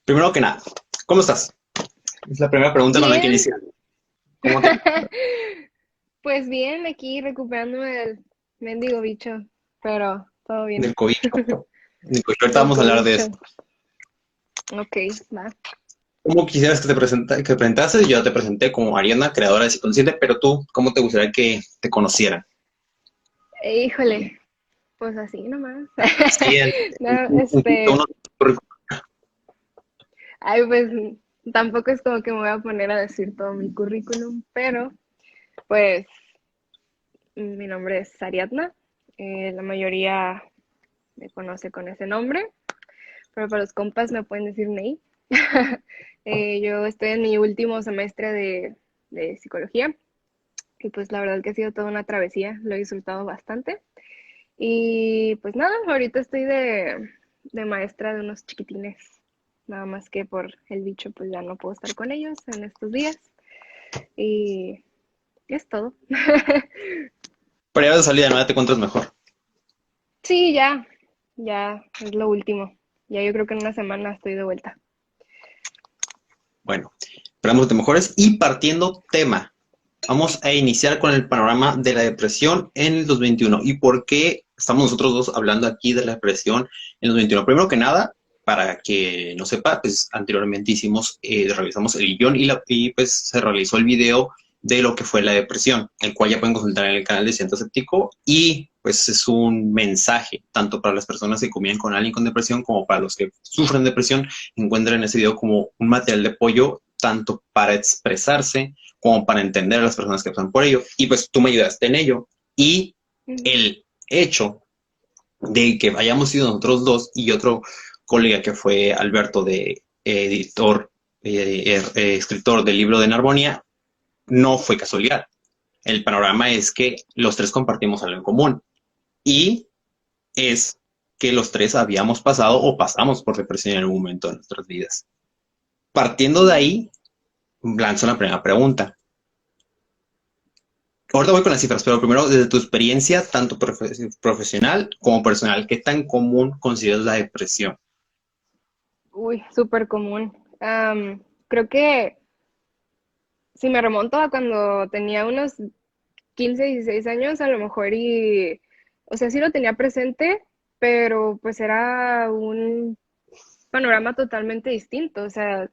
Primero que nada, ¿cómo estás? Es la primera pregunta con la que Bien, iniciar. ¿Cómo te pues bien, aquí recuperándome del mendigo bicho, pero todo bien. del cobicho? Del cobicho, ahorita Del vamos a hablar de cobicho. eso. Ok, va. ¿Cómo quisieras que que presentases? Yo te presenté como Ariana, creadora de Psiconsciente, pero tú, ¿cómo te gustaría que te conocieran? Híjole, pues así nomás. Sí, No, uno, ay, pues tampoco es como que me voy a poner a decir todo mi currículum, pero pues mi nombre es Ariadna. La mayoría me conoce con ese nombre, pero para los compas me pueden decir Ney. Yo estoy en mi último semestre de psicología y pues la verdad que ha sido toda una travesía, lo he disfrutado bastante. Y pues nada, ahorita estoy de maestra de unos chiquitines, nada más que por el bicho pues ya no puedo estar con ellos en estos días y es todo. pero ya de salida, ¿no? Ya te encuentras mejor. Sí, ya es lo último. Ya yo creo que en una semana estoy de vuelta. Bueno, esperamos que te mejores y partiendo tema. Vamos a iniciar con el panorama de la depresión en el 2021 y por qué estamos nosotros dos hablando aquí de la depresión en el 2021. Primero que nada, para que no sepa, pues anteriormente realizamos el guión y pues se realizó el video de lo que fue la depresión, el cual ya pueden consultar en el canal de Centro Escéptico y pues es un mensaje tanto para las personas que conviven con alguien con depresión como para los que sufren depresión. Encuentran ese video como un material de apoyo tanto para expresarse como para entender a las personas que pasan por ello. Y pues tú me ayudaste en ello. Y Ujú. el hecho de que hayamos sido nosotros dos y otro colega que fue Alberto, de editor, escritor del libro de Narbonia, no fue casualidad. El panorama es que los tres compartimos algo en común y es que los tres habíamos pasado o pasamos por depresión en algún momento de nuestras vidas. Partiendo de ahí, lanzo la primera pregunta. Ahorita voy con las cifras, pero primero, desde tu experiencia, tanto profesional como personal, ¿qué tan común consideras la depresión? Uy, súper común. Creo que si me remonto a cuando tenía unos 15, 16 años, a lo mejor o sea, sí lo tenía presente, pero pues era un panorama totalmente distinto. O sea,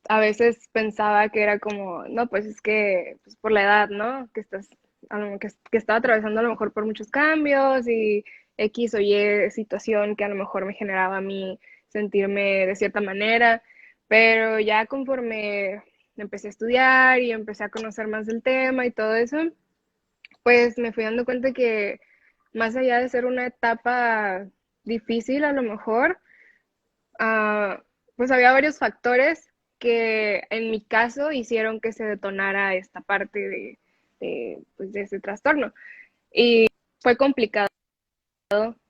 a veces pensaba que era como, no, pues es que pues por la edad, ¿no? Que que estaba atravesando a lo mejor por muchos cambios y X o Y situación que a lo mejor me generaba a mí sentirme de cierta manera, pero ya conforme empecé a estudiar y empecé a conocer más del tema y todo eso, pues me fui dando cuenta que más allá de ser una etapa difícil a lo mejor, ah, pues había varios factores que en mi caso hicieron que se detonara esta parte pues de ese trastorno. Y fue complicado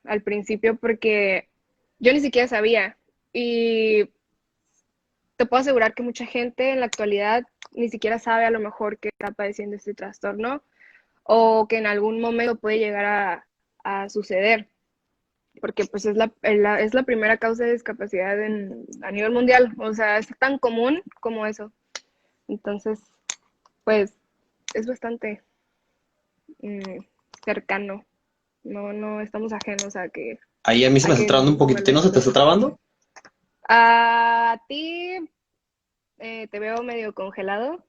al principio porque yo ni siquiera sabía. Y te puedo asegurar que mucha gente en la actualidad ni siquiera sabe a lo mejor que está padeciendo este trastorno o que en algún momento puede llegar a suceder, porque pues es la primera causa de discapacidad a nivel mundial, o sea, es tan común como eso. Entonces, pues es bastante mm, cercano, no estamos ajenos Ahí a mí se a me está que trabando un me lo poquitito, ¿no se te está disfrute. trabando? A ti te veo medio congelado,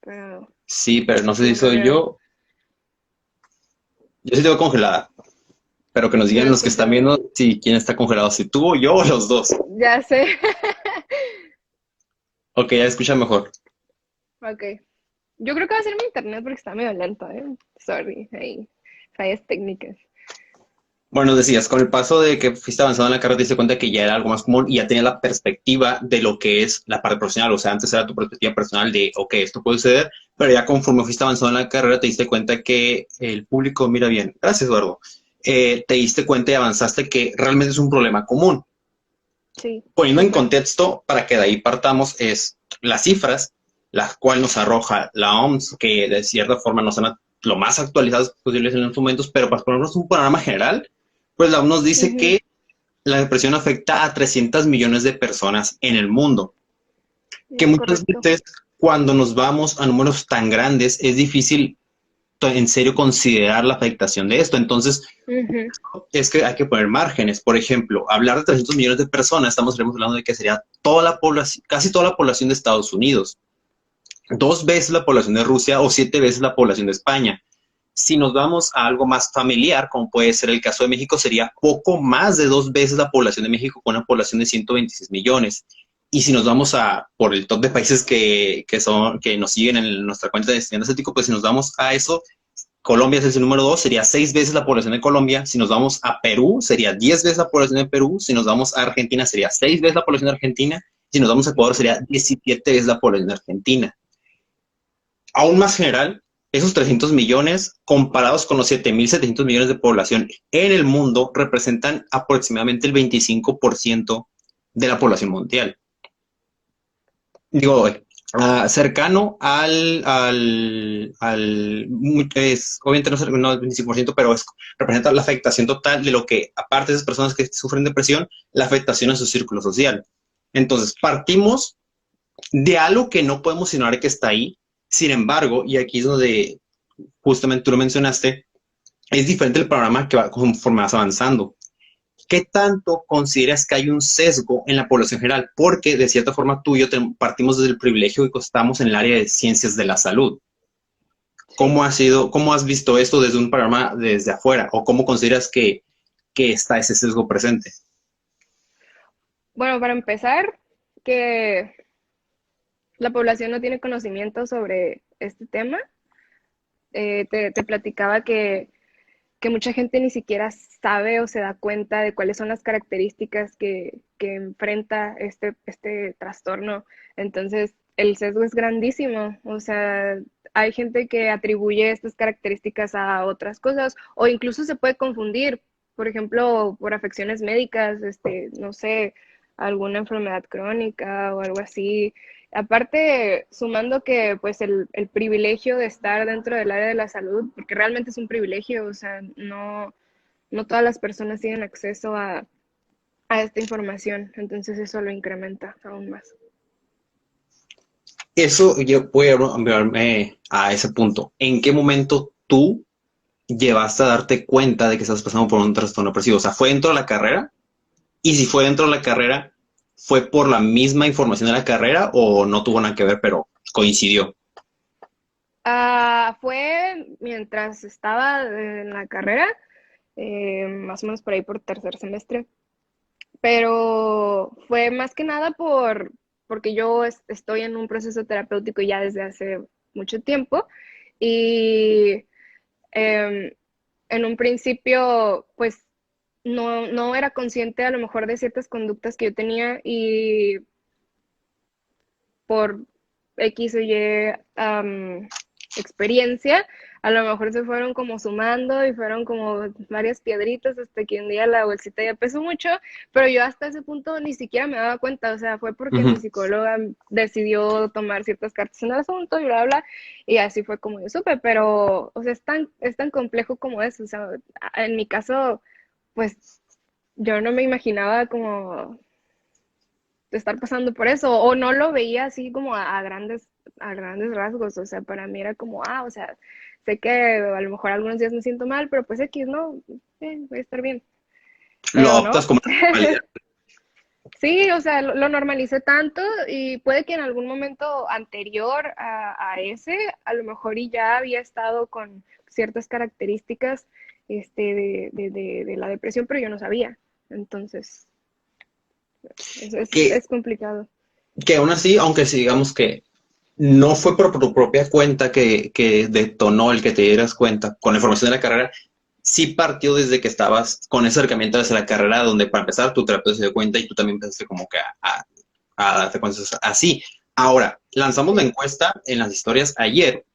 pero Sí, pero no sé si como que soy me, yo. Yo sí tengo congelada, pero que nos yo digan lo los que están escucho, viendo si quién está congelado, si tú o yo o los dos. ya sé. Ok, ya escucha mejor. Ok, yo creo que va a ser mi internet porque está medio lento, Sorry, hay fallas técnicas. Bueno, decías, con el paso de que fuiste avanzando en la carrera, te diste cuenta que ya era algo más común y ya tenías la perspectiva de lo que es la parte profesional. O sea, antes era tu perspectiva personal de, ok, esto puede suceder, pero ya conforme fuiste avanzando en la carrera, te diste cuenta que el público mira bien. Gracias, Eduardo. Te diste cuenta y avanzaste que realmente es un problema común. Sí, Poniendo en súper. contexto, para que de ahí partamos, es las cifras, las cuales nos arroja la OMS, que de cierta forma no son lo más actualizadas posibles en los momentos, pero para ponernos un panorama general, pues la OMS nos dice Ujú. que la depresión afecta a 300 millones de personas en el mundo, que Es muchas correcto. veces cuando nos vamos a números tan grandes es difícil en serio considerar la afectación de esto. Entonces, Ujú. es que hay que poner márgenes. Por ejemplo, hablar de 300 millones de personas, estamos hablando de que sería toda la población, casi toda la población de Estados Unidos, 2 veces la población de Rusia o 7 veces la población de España. Si nos vamos a algo más familiar, como puede ser el caso de México, sería poco más de 2 veces la población de México con una población de 126 millones. Y si nos vamos a por el top de países que nos siguen en nuestra cuenta de estudiantes éticos, pues si nos vamos a eso, Colombia es el número 2, sería 6 veces la población de Colombia. Si nos vamos a Perú, sería 10 veces la población de Perú. Si nos vamos a Argentina, sería 6 veces la población de Argentina. Si nos vamos a Ecuador, sería 17 veces la población de Argentina. Aún más general, esos 300 millones comparados con los 7.700 millones de población en el mundo representan aproximadamente el 25% de la población mundial. Digo, cercano obviamente no el 25%, pero representa la afectación total de lo que, aparte de esas personas que sufren depresión, la afectación a su círculo social. Entonces, partimos de algo que no podemos ignorar que está ahí. Sin embargo, y aquí es donde justamente tú lo mencionaste, es diferente el panorama que va conforme vas avanzando. ¿Qué tanto consideras que hay un sesgo en la población general? Porque de cierta forma tú y yo partimos desde el privilegio y estamos en el área de ciencias de la salud. Sí. ¿Cómo has visto esto desde un panorama desde afuera? ¿O cómo consideras que está ese sesgo presente? Bueno, para empezar, que la población no tiene conocimiento sobre este tema. Te platicaba que mucha gente ni siquiera sabe o se da cuenta de cuáles son las características que enfrenta este trastorno. Entonces, el sesgo es grandísimo. O sea, hay gente que atribuye estas características a otras cosas o incluso se puede confundir, por ejemplo, por afecciones médicas, no sé, alguna enfermedad crónica o algo así. Aparte, sumando que pues el privilegio de estar dentro del área de la salud, porque realmente es un privilegio, o sea, no todas las personas tienen acceso a esta información, entonces eso lo incrementa aún más. Eso yo voy a enviarme a ese punto. ¿En qué momento tú llevaste a darte cuenta de que estás pasando por un trastorno depresivo? O sea, ¿fue dentro de la carrera? Y si fue dentro de la carrera, ¿fue por la misma información de la carrera o no tuvo nada que ver, pero coincidió? Fue mientras estaba en la carrera, más o menos por ahí por tercer semestre, pero fue más que nada porque yo estoy en un proceso terapéutico ya desde hace mucho tiempo y eh, en un principio pues no era consciente a lo mejor de ciertas conductas que yo tenía y por X o Y experiencia, a lo mejor se fueron como sumando y fueron como varias piedritas hasta que un día la bolsita ya pesó mucho, pero yo hasta ese punto ni siquiera me daba cuenta, o sea, fue porque mi Ujú. psicóloga decidió tomar ciertas cartas en el asunto y bla, bla, y así fue como yo supe, pero, o sea, es tan complejo como eso, o sea, en mi caso, pues yo no me imaginaba como estar pasando por eso, o no lo veía así como a grandes rasgos, o sea, para mí era como, o sea, sé que a lo mejor algunos días me siento mal, pero pues X, ¿no? Voy a estar bien, Lo pero optas no. como una normalidad. Sí, o sea, lo normalicé tanto y puede que en algún momento anterior a ese, a lo mejor y ya había estado con ciertas características de la depresión, pero yo no sabía. Entonces, Que, es complicado. que aún así, aunque sí digamos que no fue por tu propia cuenta que detonó el que te dieras cuenta con la información de la carrera, sí partió desde que estabas con ese acercamiento hacia la carrera, donde para empezar tu terapeuta se dio cuenta y tú también empezaste como que a darte cuenta así. Ahora, lanzamos la Sí. encuesta en las historias ayer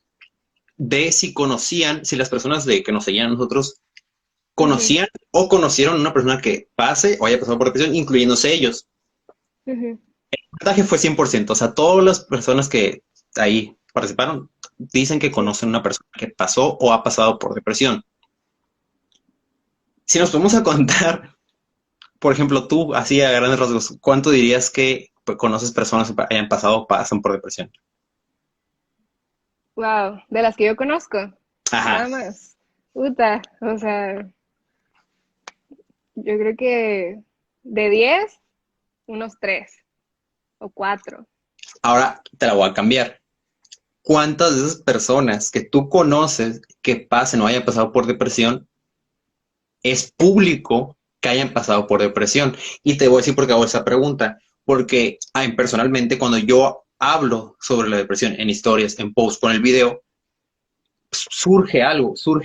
de si conocían, si las personas que nos seguían a nosotros Ujú, conocían o conocieron a una persona que pase o haya pasado por depresión, incluyéndose ellos. ujú. El porcentaje fue 100%, o sea, todas las personas que ahí participaron dicen que Sí. conocen a una persona que pasó o ha pasado por depresión. Si nos podemos a contar Por ejemplo, tú, así a grandes rasgos, ¿cuánto dirías que pues, conoces personas que hayan pasado o pasan por depresión? Wow, de las que yo conozco, Ajá. nada más. Puta, o sea, yo creo que de 10 unos 3 o 4. Ahora te la voy a cambiar. ¿Cuántas de esas personas que tú conoces que pasen o hayan pasado por depresión es público que hayan pasado por depresión? Y te voy a decir por qué hago esa pregunta. Porque personalmente, cuando yo hablo sobre la depresión en historias, en posts, con el video, surge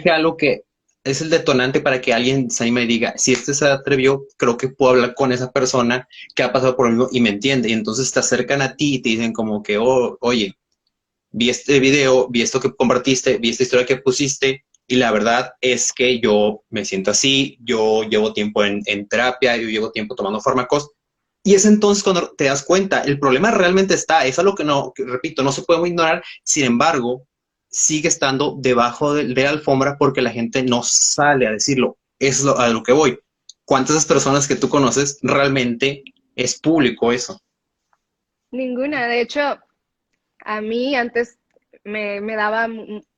algo que es el detonante para que alguien se anime y diga, si este se atrevió, creo que puedo hablar con esa persona que ha pasado por lo mismo y me entiende. Y entonces te acercan a ti y te dicen como que, oh, oye, vi este video, vi esto que compartiste, vi esta historia que pusiste y la verdad es que yo me siento así, yo llevo tiempo en terapia, yo llevo tiempo tomando fármacos. Y es entonces cuando te das cuenta, el problema realmente está, es algo que no, que, repito, no se puede ignorar, sin embargo, sigue estando debajo de la alfombra porque la gente no sale a decirlo. Es a lo que voy. ¿Cuántas personas que tú conoces realmente es público eso? Ninguna, de hecho, a mí antes me daba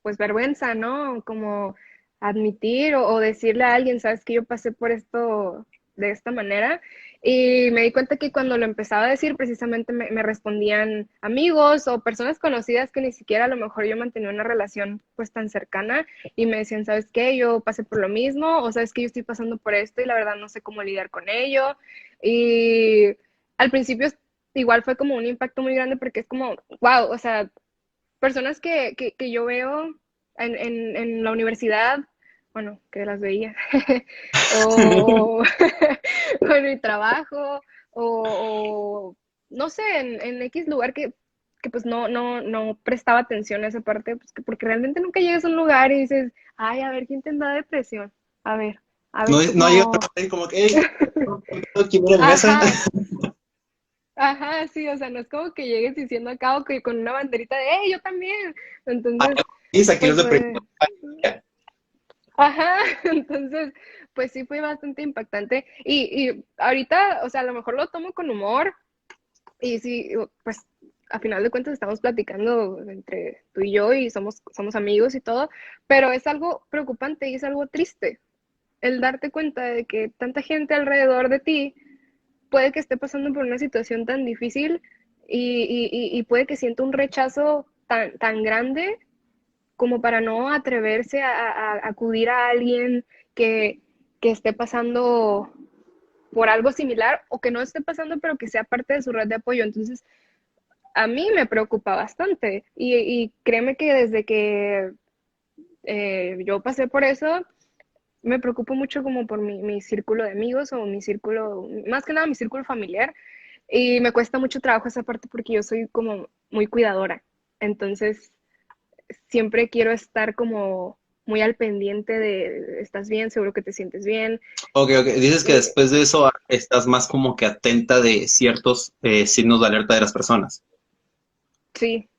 pues vergüenza, ¿no? Como admitir o decirle a alguien, sabes que yo pasé por esto de esta manera. Y me di cuenta que cuando lo empezaba a decir, precisamente me respondían amigos o personas conocidas que ni siquiera a lo mejor yo mantenía una relación pues tan cercana y me decían, ¿sabes qué? Yo pasé por lo mismo o sabes que yo estoy pasando por esto y la verdad no sé cómo lidiar con ello. Y al principio igual fue como un impacto muy grande porque es como, wow, o sea, personas que yo veo en la universidad, bueno, que las veía, o, o en mi trabajo, o no sé, en X lugar que pues no prestaba atención a esa parte, pues porque realmente nunca llegas a un lugar y dices, ay, a ver, ¿quién tendrá depresión? A No, ver, no llega como, como que, hey, ¿quién era mi mesa? ajá, ajá, sí, o sea, no es como que llegues diciendo acá o que con una banderita de, hey, yo también. Entonces, Isa, que no pues es depresión. fue, ajá, entonces, pues sí fue bastante impactante. Y ahorita, o sea, a lo mejor lo tomo con humor y sí, pues a final de cuentas estamos platicando entre tú y yo y somos amigos y todo, pero es algo preocupante y es algo triste el darte cuenta de que tanta gente alrededor de ti puede que esté pasando por una situación tan difícil y puede que sienta un rechazo tan grande como para no atreverse a acudir a alguien que, que esté pasando por algo similar o que no esté pasando, pero que sea parte de su red de apoyo. Entonces, a mí me preocupa bastante y créeme que desde que yo pasé por eso, me preocupo mucho como por mi círculo de amigos o mi círculo, más que nada mi círculo familiar, y me cuesta mucho trabajo esa parte porque yo soy como muy cuidadora. Entonces, siempre quiero estar como muy al pendiente de, ¿estás bien? Seguro que te sientes bien. Ok, ok. Dices que Eh, después de eso estás más como que atenta de ciertos signos de alerta de las personas. sí,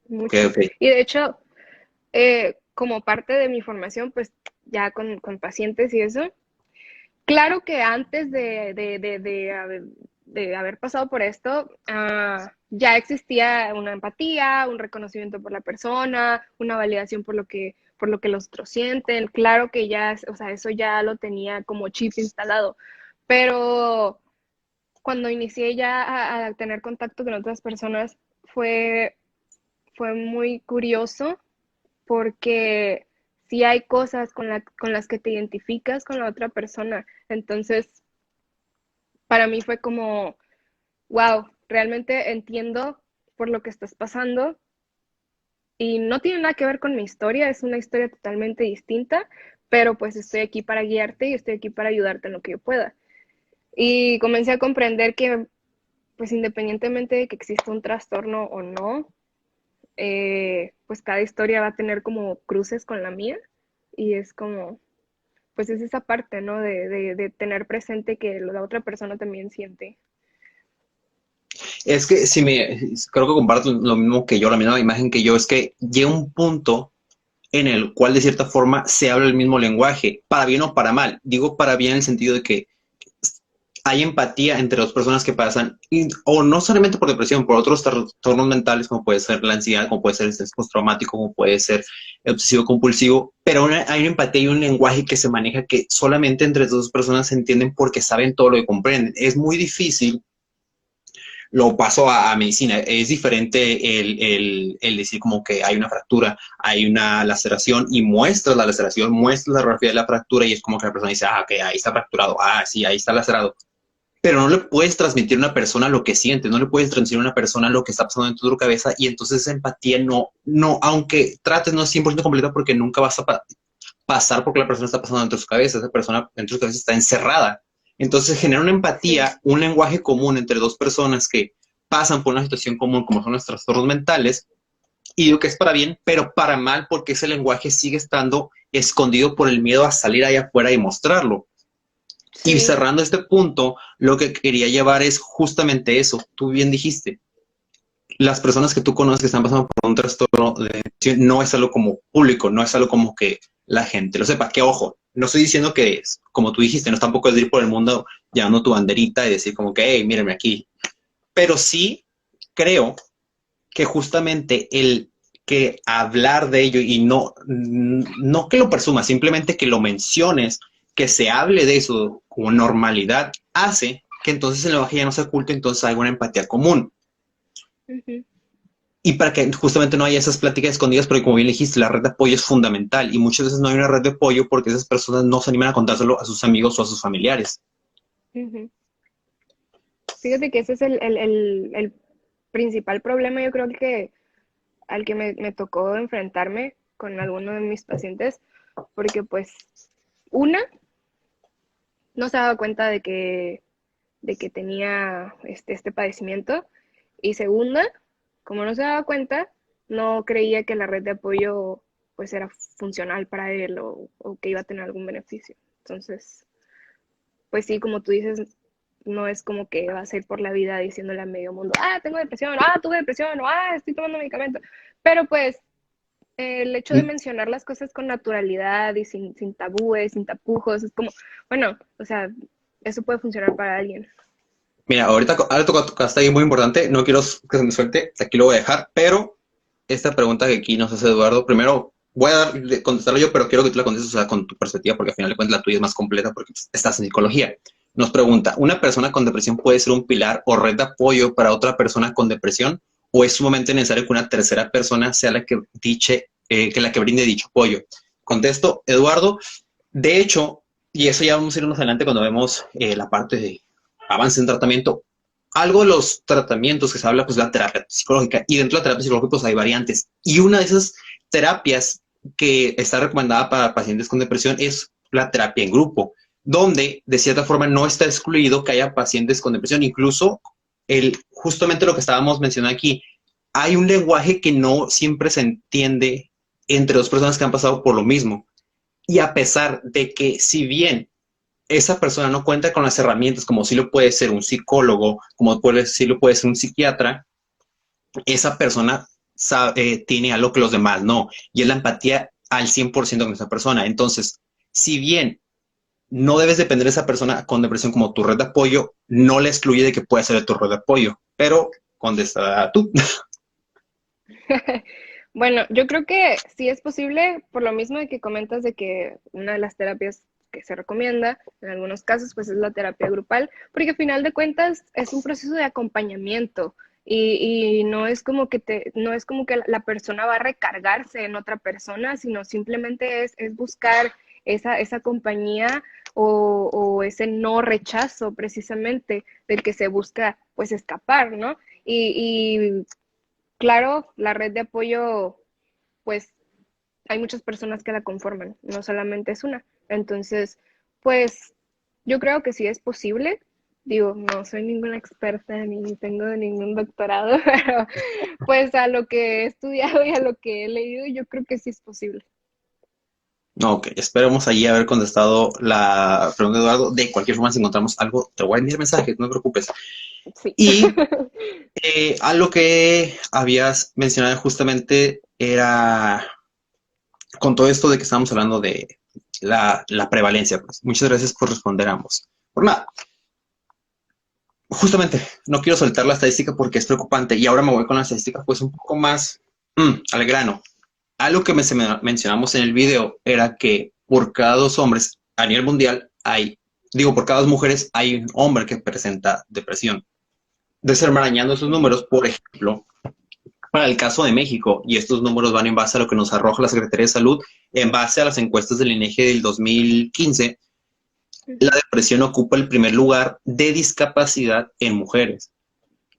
Ok, mucho. ok. Y de hecho, como parte de mi formación, pues ya con pacientes y eso, claro que antes de haber pasado por esto, ya existía una empatía, un reconocimiento por la persona, una validación por lo que los otros sienten. Claro que ya, o sea, eso ya lo tenía como chip instalado. Pero cuando inicié ya a tener contacto con otras personas, fue, fue muy curioso porque sí hay cosas con las que te identificas con la otra persona. Entonces, para mí fue como, wow, realmente entiendo por lo que estás pasando y no tiene nada que ver con mi historia, es una historia totalmente distinta, pero pues estoy aquí para guiarte y estoy aquí para ayudarte en lo que yo pueda. Y comencé a comprender que, pues independientemente de que exista un trastorno o no, pues cada historia va a tener como cruces con la mía y es como, pues es esa parte, ¿no? De tener presente que la otra persona también siente. Es que si me, creo que comparto lo mismo que yo, la misma imagen que yo, es que llega un punto en el cual de cierta forma se habla el mismo lenguaje, para bien o para mal. Digo para bien en el sentido de que hay empatía entre dos personas que pasan, o no solamente por depresión, por otros trastornos mentales, como puede ser la ansiedad, como puede ser el estrés postraumático, como puede ser el obsesivo compulsivo, pero hay una empatía y un lenguaje que se maneja que solamente entre dos personas se entienden porque saben todo lo que comprenden. Es muy difícil, lo paso a medicina, es diferente el decir como que hay una fractura, hay una laceración y muestras la laceración, muestras la radiografía de la fractura y es como que la persona dice, ah, ok, ahí está fracturado, ah, sí, ahí está lacerado, pero no le puedes transmitir a una persona lo que siente, no le puedes transmitir a una persona lo que está pasando en tu cabeza y entonces esa empatía no, aunque trates, no es 100% completa porque nunca vas a pasar porque la persona está pasando dentro de su cabeza, esa persona dentro de su cabeza está encerrada. Entonces genera una Sí, empatía, un lenguaje común entre dos personas que pasan por una situación común como son los trastornos mentales y digo que es para bien, pero para mal porque ese lenguaje sigue estando escondido por el miedo a salir allá afuera y mostrarlo. Y sí, cerrando este punto, lo que quería llevar es justamente eso. Tú bien dijiste, las personas que tú conoces que están pasando por un trastorno de depresión no es algo como público, no es algo como que la gente lo sepa. Que ojo, no estoy diciendo que es, como tú dijiste, no es tampoco es ir por el mundo llevando tu banderita y decir como que, hey, mírenme aquí. Pero sí creo que justamente el que hablar de ello y no que lo presumas, simplemente que lo menciones, que se hable de eso con normalidad, hace que entonces el lenguaje ya no se oculte, entonces hay una empatía común. ujú, Y para que justamente no haya esas pláticas escondidas, porque como bien dijiste, la red de apoyo es fundamental y muchas veces no hay una red de apoyo porque esas personas no se animan a contárselo a sus amigos o a sus familiares. ujú. Fíjate que ese es el principal problema, yo creo que al que me tocó enfrentarme con alguno de mis pacientes, porque pues una no se daba cuenta de que tenía este padecimiento y segunda, como no se daba cuenta, no creía que la red de apoyo pues era funcional para él o que iba a tener algún beneficio. Entonces, pues sí, como tú dices, no es como que vas a ir por la vida diciéndole a medio mundo, ah, tengo depresión, ah, tuve depresión, o ah, estoy tomando medicamento. Pero pues el hecho de mencionar las cosas con naturalidad y sin tabúes, sin tapujos, es como, bueno, o sea, eso puede funcionar para alguien. Mira, ahora tocaste ahí muy importante, no quiero que se me suelte, aquí lo voy a dejar, pero esta pregunta que aquí nos hace Eduardo, primero voy a contestarla yo, pero quiero que tú la contestes, o sea, con tu perspectiva, porque al final de cuentas la tuya es más completa porque pues, estás en psicología. Nos pregunta, ¿una persona con depresión puede ser un pilar o red de apoyo para otra persona con depresión? ¿O es sumamente necesario que una tercera persona sea la que la que brinde dicho apoyo? Contesto, Eduardo, de hecho, y eso ya vamos a ir más adelante cuando vemos la parte de avance en tratamiento, algo de los tratamientos que se habla, pues la terapia psicológica, y dentro de la terapia psicológica pues hay variantes, y una de esas terapias que está recomendada para pacientes con depresión es la terapia en grupo, donde de cierta forma no está excluido que haya pacientes con depresión, incluso justamente lo que estábamos mencionando aquí, hay un lenguaje que no siempre se entiende entre dos personas que han pasado por lo mismo, y a pesar de que si bien esa persona no cuenta con las herramientas como si lo puede ser un psicólogo, como si lo puede ser un psiquiatra, esa persona tiene algo que los demás no, y es la empatía al 100% con esa persona. Entonces, si bien no debes depender de esa persona con depresión como tu red de apoyo, no le excluye de que pueda ser tu red de apoyo, pero contesta tú. Bueno, yo creo que sí es posible, por lo mismo de que comentas de que una de las terapias que se recomienda en algunos casos, pues es la terapia grupal, porque al final de cuentas es un proceso de acompañamiento y no es como que no es como que la persona va a recargarse en otra persona, sino simplemente es buscar esa compañía o ese no rechazo precisamente del que se busca pues escapar, ¿no? Y claro, la red de apoyo, pues hay muchas personas que la conforman, no solamente es una. Entonces, pues yo creo que sí es posible. Digo, no soy ninguna experta ni tengo ningún doctorado, pero pues a lo que he estudiado y a lo que he leído, yo creo que sí es posible. Ok, esperemos allí haber contestado la pregunta de Eduardo. De cualquier forma, si encontramos algo, te voy a enviar mensajes, no te preocupes. Sí. Y algo que habías mencionado justamente era con todo esto de que estamos hablando de la prevalencia. Pues. Muchas gracias por responder ambos. Por nada. justamente, no quiero soltar la estadística porque es preocupante y ahora me voy con la estadística pues un poco más al grano. Algo que mencionamos en el video era que por cada 2 hombres a nivel mundial por cada 2 mujeres hay un hombre que presenta depresión. Desenmarañando esos Ujú. números, por ejemplo, para el caso de México, y estos números van en base a lo que nos arroja la Secretaría de Salud, en base a las encuestas del INEGI del 2015, la Ujú. depresión ocupa el primer lugar de discapacidad en mujeres.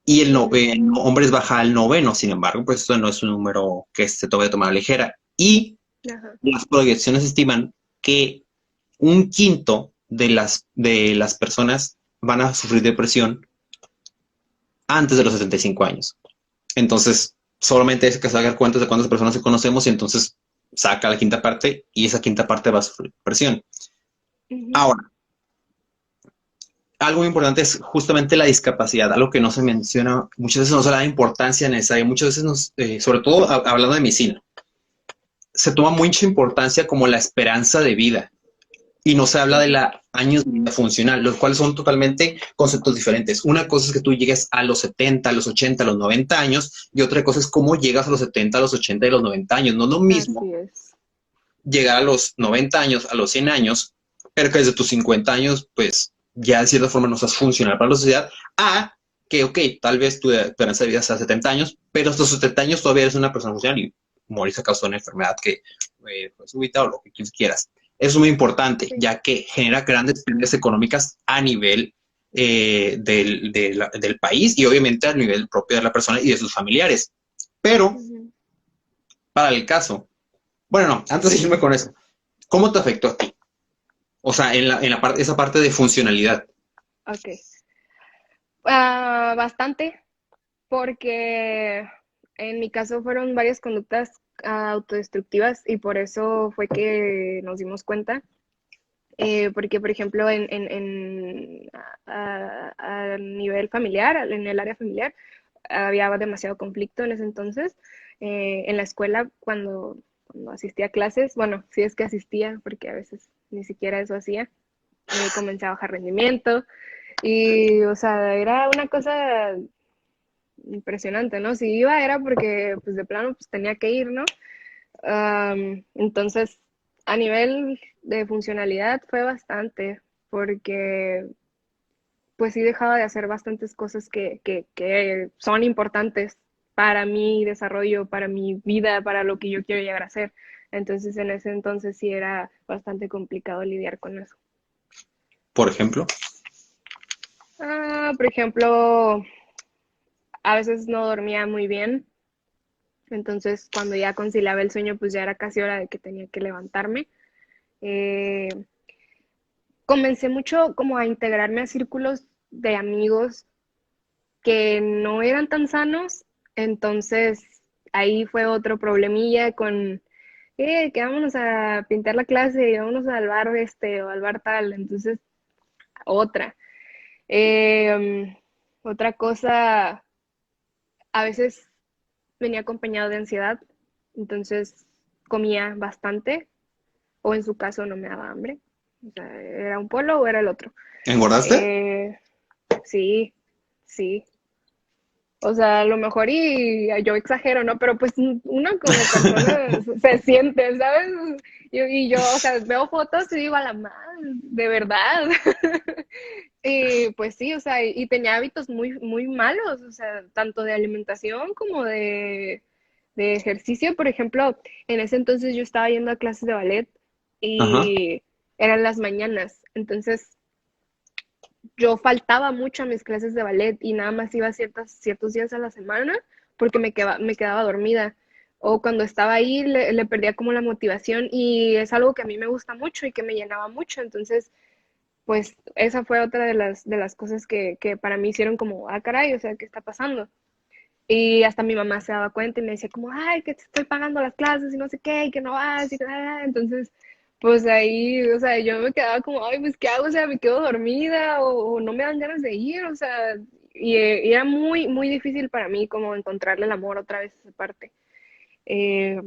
Y en Mm, hombres baja al noveno, sin embargo, pues esto no es un número que se tome de tomar a la ligera. Y ajá. las proyecciones estiman que un quinto de las personas van a sufrir depresión antes de los 75 años. Entonces, solamente es que se haga cuentas de cuántas personas conocemos y entonces saca la quinta parte y esa quinta parte va a sufrir depresión. Ujú. Ahora, algo muy importante es justamente la discapacidad, algo que no se menciona, muchas veces no se le da importancia necesaria, muchas veces sobre todo hablando de medicina, se toma mucha importancia como la esperanza de vida y no se habla de Ujú. la años de vida funcional, los cuales son totalmente conceptos diferentes. Una cosa es que tú llegues a los 70, a los 80, a los 90 años y otra cosa es cómo llegas a los 70, a los 80 y a los 90 años. No es lo mismo Así es. llegar a los 90 años, a los 100 años, pero que desde tus 50 años, pues ya de cierta forma no seas funcional para la sociedad, a que, ok, tal vez tu esperanza de vida sea 70 años, pero hasta los 70 años todavía eres una persona funcional y morirse a causa de una enfermedad que súbita o lo que quieras. Eso es muy importante, Sí. ya que genera grandes pérdidas económicas a nivel del país y obviamente a nivel propio de la persona y de sus familiares. Pero, Ujú. para el caso, bueno, no, antes de irme con eso, ¿cómo te afectó a ti? O sea, en la parte, esa parte de funcionalidad. Ok. Bastante, porque en mi caso fueron varias conductas autodestructivas y por eso fue que nos dimos cuenta. Porque, por ejemplo, a nivel familiar, en el área familiar, había demasiado conflicto en ese entonces. En la escuela, cuando asistía a clases, bueno, sí es que asistía, porque a veces ni siquiera eso hacía, comencé a bajar rendimiento y, o sea, era una cosa impresionante, ¿no? Si iba era porque, pues, de plano, pues, tenía que ir, ¿no? Entonces, a nivel de funcionalidad fue bastante, porque pues sí dejaba de hacer bastantes cosas que son importantes para mi desarrollo, para mi vida, para lo que yo quiero llegar a ser. Entonces, en ese entonces sí era bastante complicado lidiar con eso. Por ejemplo, Por ejemplo, a veces no dormía muy bien, entonces cuando ya conciliaba el sueño, pues ya era casi hora de que tenía que levantarme. Eh, Comencé mucho como a integrarme a círculos de amigos que no eran tan sanos, entonces ahí fue otro problemilla con que vámonos a pintar la clase y vámonos al bar este o al bar tal, entonces otra. Eh, Otra cosa, a veces venía acompañado de ansiedad, entonces comía bastante, o en su caso no me daba hambre, o sea, era un polo o era el otro. ¿engordaste? Eh, sí, sí. O sea, a lo mejor y yo exagero, ¿no? Pero pues uno como persona se siente, ¿sabes? Y yo, o sea, veo fotos y digo, a la madre, de verdad. Y pues sí, o sea, y tenía hábitos muy, muy malos, o sea, tanto de alimentación como de ejercicio. Por ejemplo, en ese entonces yo estaba yendo a clases de ballet Ajá. y eran las mañanas. Entonces, yo faltaba mucho a mis clases de ballet y nada más iba ciertos días a la semana porque me quedaba dormida. O cuando estaba ahí le perdía como la motivación y es algo que a mí me gusta mucho y que me llenaba mucho. Entonces, pues esa fue otra de las cosas que para mí hicieron como, caray, o sea, ¿qué está pasando? Y hasta mi mamá se daba cuenta y me decía como, ay, que te estoy pagando las clases y no sé qué, y que no vas, y que nada. Entonces, pues ahí, o sea, yo me quedaba como, ay, pues, ¿qué hago? O sea, me quedo dormida o no me dan ganas de ir, o sea, y era muy, muy difícil para mí como encontrarle el amor otra vez a esa parte. Eh,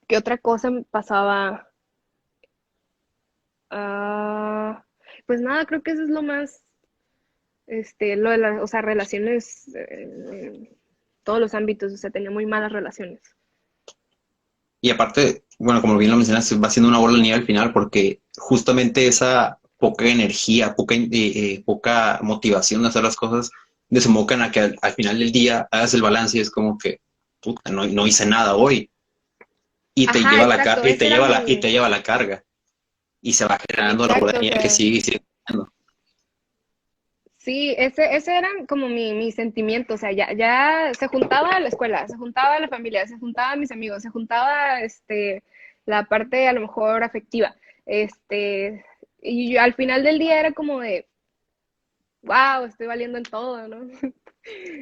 ¿Qué otra cosa me pasaba? Ah, pues nada, creo que eso es lo más, lo de las, o sea, relaciones, todos los ámbitos, o sea, tenía muy malas relaciones. Y aparte, bueno, como bien lo mencionas, va siendo una bola de nieve al final porque justamente esa poca energía, poca motivación de hacer las cosas desembocan a que al final del día hagas el balance y es como que, puta, no hice nada hoy. Y te Ajá, lleva la exacto, carga, ese era y te mi, lleva la carga. Y se va generando la bola de exacto, o nieve que sea, sigue y sigue creciendo. sí, ese era como mi sentimiento, o sea, ya se juntaba la escuela, se juntaba la familia, se juntaba mis amigos, se juntaba, la parte a lo mejor afectiva, y al final del día era como de, wow, estoy valiendo en todo, ¿no?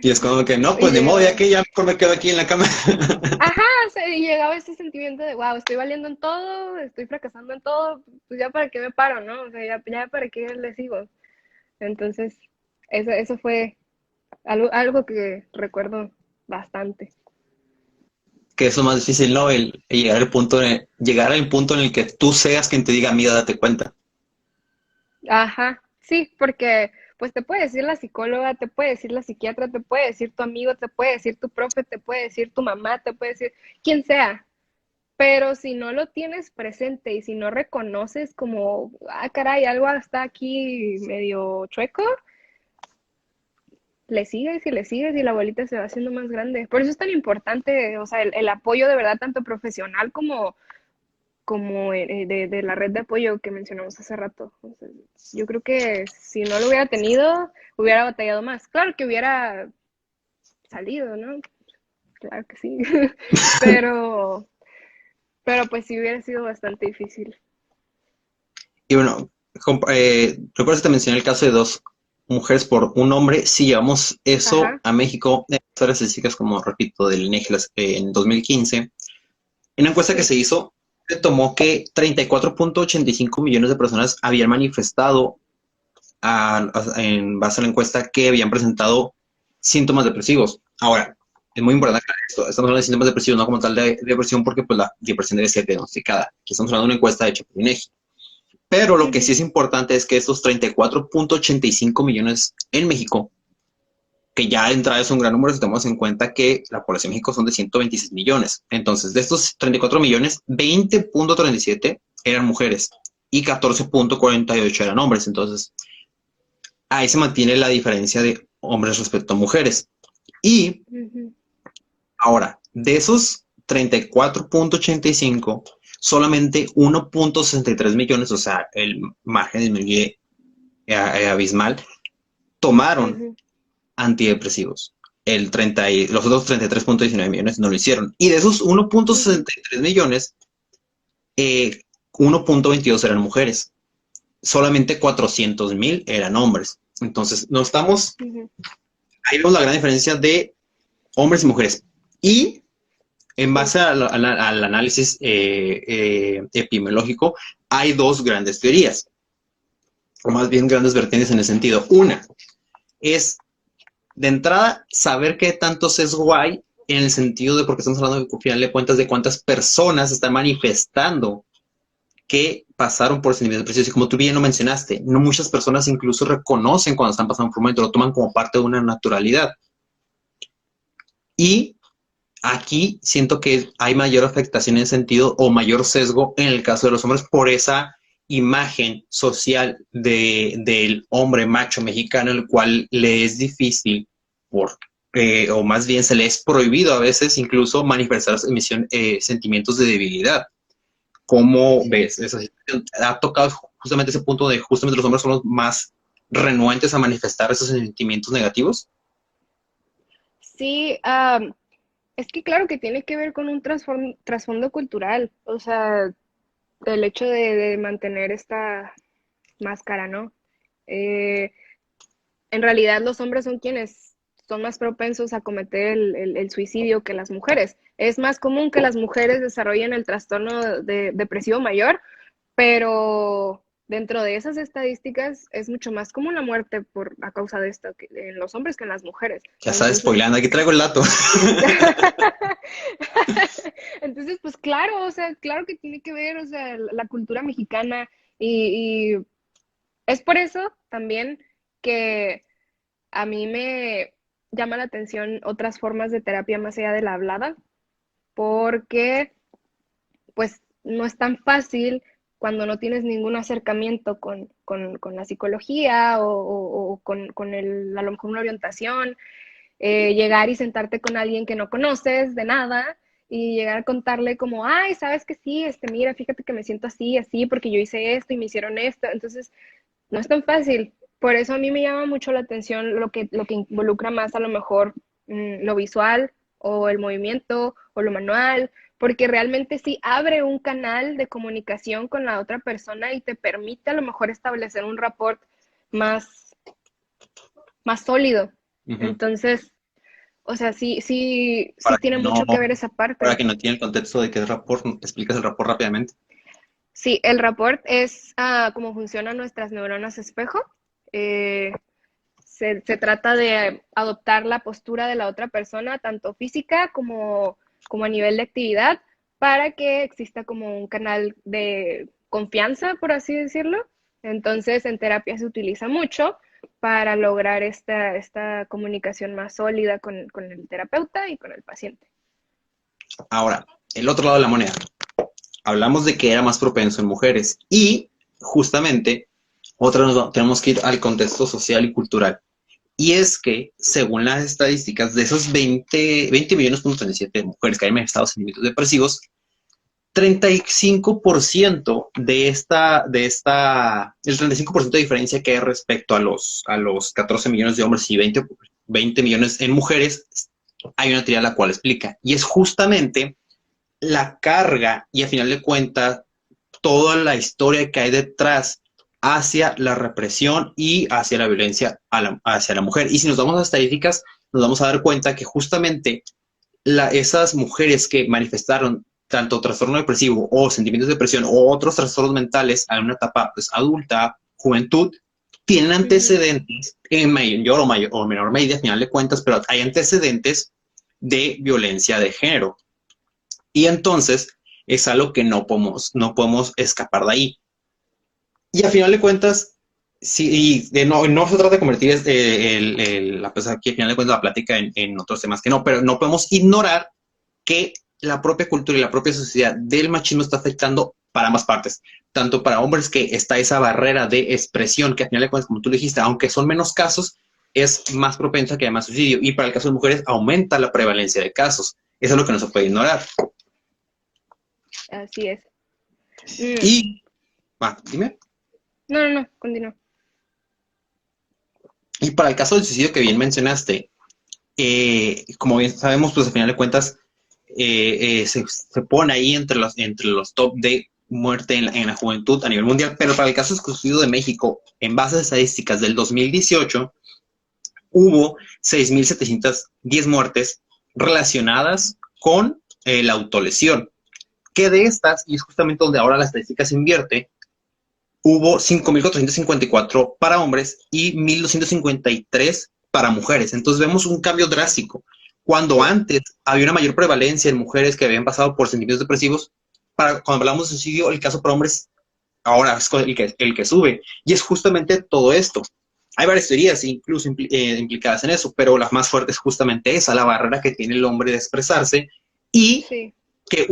Y es como que, no, Y pues de modo, ya llegaba, que ya mejor me quedo aquí en la cama. ajá, o sea, y llegaba ese sentimiento de, wow, estoy valiendo en todo, estoy fracasando en todo, pues ya para qué me paro, ¿no? O sea, ya para qué le sigo. Entonces, eso fue algo que recuerdo bastante. Que eso es más difícil, ¿no? El llegar al punto en el que tú seas quien te diga, mira, date cuenta. Ajá, sí, porque pues te puede decir la psicóloga, te puede decir la psiquiatra, te puede decir tu amigo, te puede decir tu profe, te puede decir tu mamá, te puede decir quien sea, pero si no lo tienes presente y si no reconoces como, ah, caray, algo está aquí medio chueco, le sigues y la bolita se va haciendo más grande. Por eso es tan importante, o sea, el apoyo de verdad, tanto profesional como de la red de apoyo que mencionamos hace rato. O sea, yo creo que si no lo hubiera tenido, hubiera batallado más. Claro que hubiera salido, ¿no? Claro que sí. pero, pero pues sí hubiera sido bastante difícil. Y bueno, recuerdo que te mencioné el caso de dos mujeres por un hombre. Si llevamos eso Ajá, a México, estas estadísticas, como repito, del INEGI en 2015, en una encuesta que sí. se hizo, se tomó que 34.85 millones de personas habían manifestado en base a la encuesta que habían presentado síntomas depresivos. Ahora, es muy Ujú, importante aclarar esto. Estamos hablando de síntomas depresivos, no como tal de depresión, porque pues, la depresión debe ser diagnosticada. Aquí estamos hablando de una encuesta hecha por INEGI. Pero lo que sí ujú, es importante es que estos 34.85 millones en México, que ya de entrada es un gran número si tomamos en cuenta que la población de México son de 126 millones. Entonces, de estos 34 millones, 20.37 eran mujeres y 14.48 eran hombres. Entonces, ahí se mantiene la diferencia de hombres respecto a mujeres. Y ujú, ahora, de esos 34.85, solamente 1.63 millones, o sea, el margen disminuye abismal, tomaron ujú, antidepresivos. Los otros 33.19 millones no lo hicieron. Y de esos uno punto ujú, sesenta y tres millones, 1.22 eran mujeres. Solamente 400,000 eran hombres. Entonces, no estamos, ujú. ahí vemos la gran diferencia de hombres y mujeres. Y en Sí. base al análisis epidemiológico, hay dos grandes teorías, o más bien grandes vertientes en el sentido. Una es, de entrada, saber qué tanto sesgo hay en el sentido de, porque estamos hablando, al final de cuentas, de cuántas personas están manifestando que pasaron por ese nivel de presión. Y como tú bien lo mencionaste, no muchas personas incluso reconocen cuando están pasando por un momento, lo toman como parte de una naturalidad. Y aquí siento que hay mayor afectación en ese sentido o mayor sesgo en el caso de los hombres por esa imagen social del hombre macho mexicano, el cual le es difícil o más bien se le es prohibido a veces incluso manifestar sentimientos de debilidad. ¿Cómo Sí, ves esa situación? Ha tocado justamente ese punto de justamente los hombres son los más renuentes a manifestar esos sentimientos negativos. sí, es que claro que tiene que ver con un trasfondo cultural, o sea, el hecho de mantener esta máscara, ¿no? Eh, en realidad los hombres son quienes son más propensos a cometer el suicidio que las mujeres. Es más común que las mujeres desarrollen el trastorno depresivo mayor, pero dentro de esas estadísticas es mucho más común la muerte a causa de esto en los hombres que en las mujeres. Ya sabes, Entonces, spoilando, aquí traigo el dato. entonces, pues claro, o sea, claro que tiene que ver, o sea, la cultura mexicana y es por eso también que a mí me llama la atención otras formas de terapia más allá de la hablada, porque pues no es tan fácil cuando no tienes ningún acercamiento con la psicología o con a lo mejor una orientación, llegar y sentarte con alguien que no conoces de nada y llegar a contarle como, ay, sabes que sí, mira, fíjate que me siento así, así, porque yo hice esto y me hicieron esto. Entonces, no es tan fácil. Por eso a mí me llama mucho la atención lo que involucra más a lo mejor lo visual o el movimiento o lo manual, porque realmente sí abre un canal de comunicación con la otra persona y te permite a lo mejor establecer un rapport más, más sólido. Ujú. Entonces, o sea, sí Para tiene que no, mucho que ver esa para parte. que no tiene el contexto de qué es rapport, explicas el rapport rápidamente. Sí, el rapport es cómo funcionan nuestras neuronas espejo. Eh, se trata de adoptar la postura de la otra persona, tanto física como a nivel de actividad, para que exista como un canal de confianza, por así decirlo. Entonces, en terapia se utiliza mucho para lograr esta comunicación más sólida con el terapeuta y con el paciente. Ahora, el otro lado de la moneda. Hablamos de que era más propenso en mujeres y justamente tenemos que ir al contexto social y cultural. Y es que, según las estadísticas, de esos 20 millones.37 de mujeres que hay manifestado sentimientos depresivos, 35% el 35% de diferencia que hay respecto a los 14 millones de hombres y 20 millones en mujeres, hay una teoría la cual explica. Y es justamente la carga y a final de cuentas toda la historia que hay detrás hacia la represión y hacia la violencia hacia la mujer. Y si nos damos a estadísticas, nos vamos a dar cuenta que justamente esas mujeres que manifestaron tanto trastorno depresivo o sentimientos de depresión o otros trastornos mentales en una etapa pues, adulta, juventud, tienen Ujú. antecedentes en mayor o menor medida, al final de cuentas, pero hay antecedentes de violencia de género. Y entonces es algo que no podemos escapar de ahí. Y a final de cuentas, sí, y no se trata de convertir pues aquí al final de cuentas la plática en otros temas que no, pero no podemos ignorar que la propia cultura y la propia sociedad del machismo está afectando para ambas partes, tanto para hombres que está esa barrera de expresión que al final de cuentas, como tú dijiste, aunque son menos casos, es más propensa que haya más suicidio, y para el caso de mujeres aumenta la prevalencia de casos. Eso es lo que no se puede ignorar. Así es. Mm, Y, dime. no, no, no, continúa. Y para el caso del suicidio que bien mencionaste, como bien sabemos, pues al final de cuentas se pone ahí entre los top de muerte en la juventud a nivel mundial, pero para el caso exclusivo de México, en base a estadísticas del 2018, hubo 6.710 muertes relacionadas con la autolesión, que de estas, y es justamente donde ahora la estadística se invierte, hubo 5.454 para hombres y 1.253 para mujeres. Entonces vemos un cambio drástico. Cuando Sí. antes había una mayor prevalencia en mujeres que habían pasado por sentimientos depresivos, cuando hablamos de suicidio, el caso para hombres ahora es el que sube. Y es justamente todo esto. Hay varias teorías incluso implicadas en eso, pero la más fuerte es justamente esa, la barrera que tiene el hombre de expresarse y Sí. que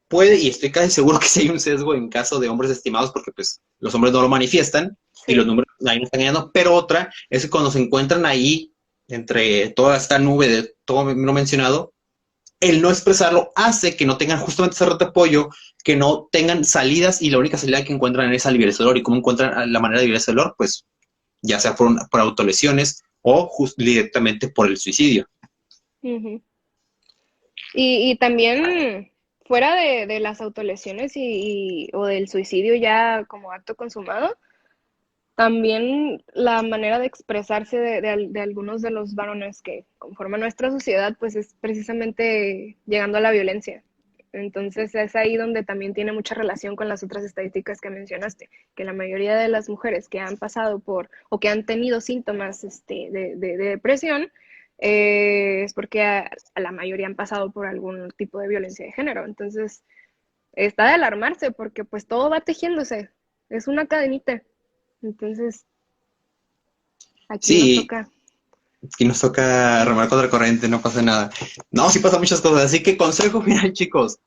puede, y estoy casi seguro que sí hay un sesgo en caso de hombres estimados, porque pues los hombres no lo manifiestan y los Sí. números ahí no están ganando, pero otra es que cuando se encuentran ahí, entre toda esta nube de todo lo mencionado, el no expresarlo hace que no tengan justamente esa red de apoyo, que no tengan salidas y la única salida que encuentran es aliviar ese dolor. ¿Y cómo encuentran la manera de aliviar ese dolor? Pues ya sea por autolesiones o directamente por el suicidio. Ujú. Y también fuera de las autolesiones o del suicidio ya como acto consumado, también la manera de expresarse de algunos de los varones que conforman nuestra sociedad, pues es precisamente llegando a la violencia. Entonces es ahí donde también tiene mucha relación con las otras estadísticas que mencionaste, que la mayoría de las mujeres que han pasado por o que han tenido síntomas de depresión, es porque a la mayoría han pasado por algún tipo de violencia de género. Entonces está de alarmarse porque pues todo va tejiéndose, es una cadenita. Entonces, Aquí nos Sí, toca. aquí nos toca remar contra corriente, no pasa nada. No, sí pasa muchas cosas, así que consejo final, chicos,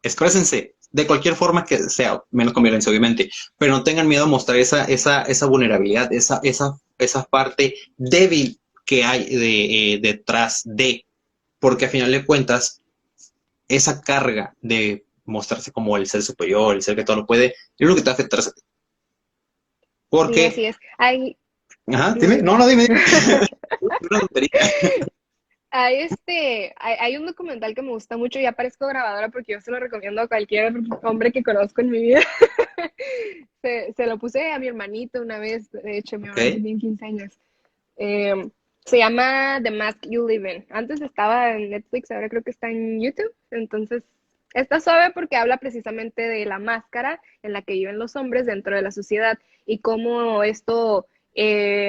exprésense de cualquier forma que sea, menos con violencia, obviamente, pero no tengan miedo a mostrar esa vulnerabilidad, esa parte débil que hay detrás de, porque a final de cuentas, esa carga de mostrarse como el ser superior, el ser que todo lo puede, es lo que te va a afectar. Sí, Porque, así es. Hay, ajá, dime, dime, dime. no, no, dime, una tontería. Hay un documental que me gusta mucho, ya parezco grabadora porque yo se lo recomiendo a cualquier hombre que conozco en mi vida. Se lo puse a mi hermanito una vez, de hecho, mi Ok, hermanito tiene 15 años. Eh, Se llama The Mask You Live In. Antes estaba en Netflix, ahora creo que está en YouTube. Entonces, está suave porque habla precisamente de la máscara en la que viven los hombres dentro de la sociedad y cómo esto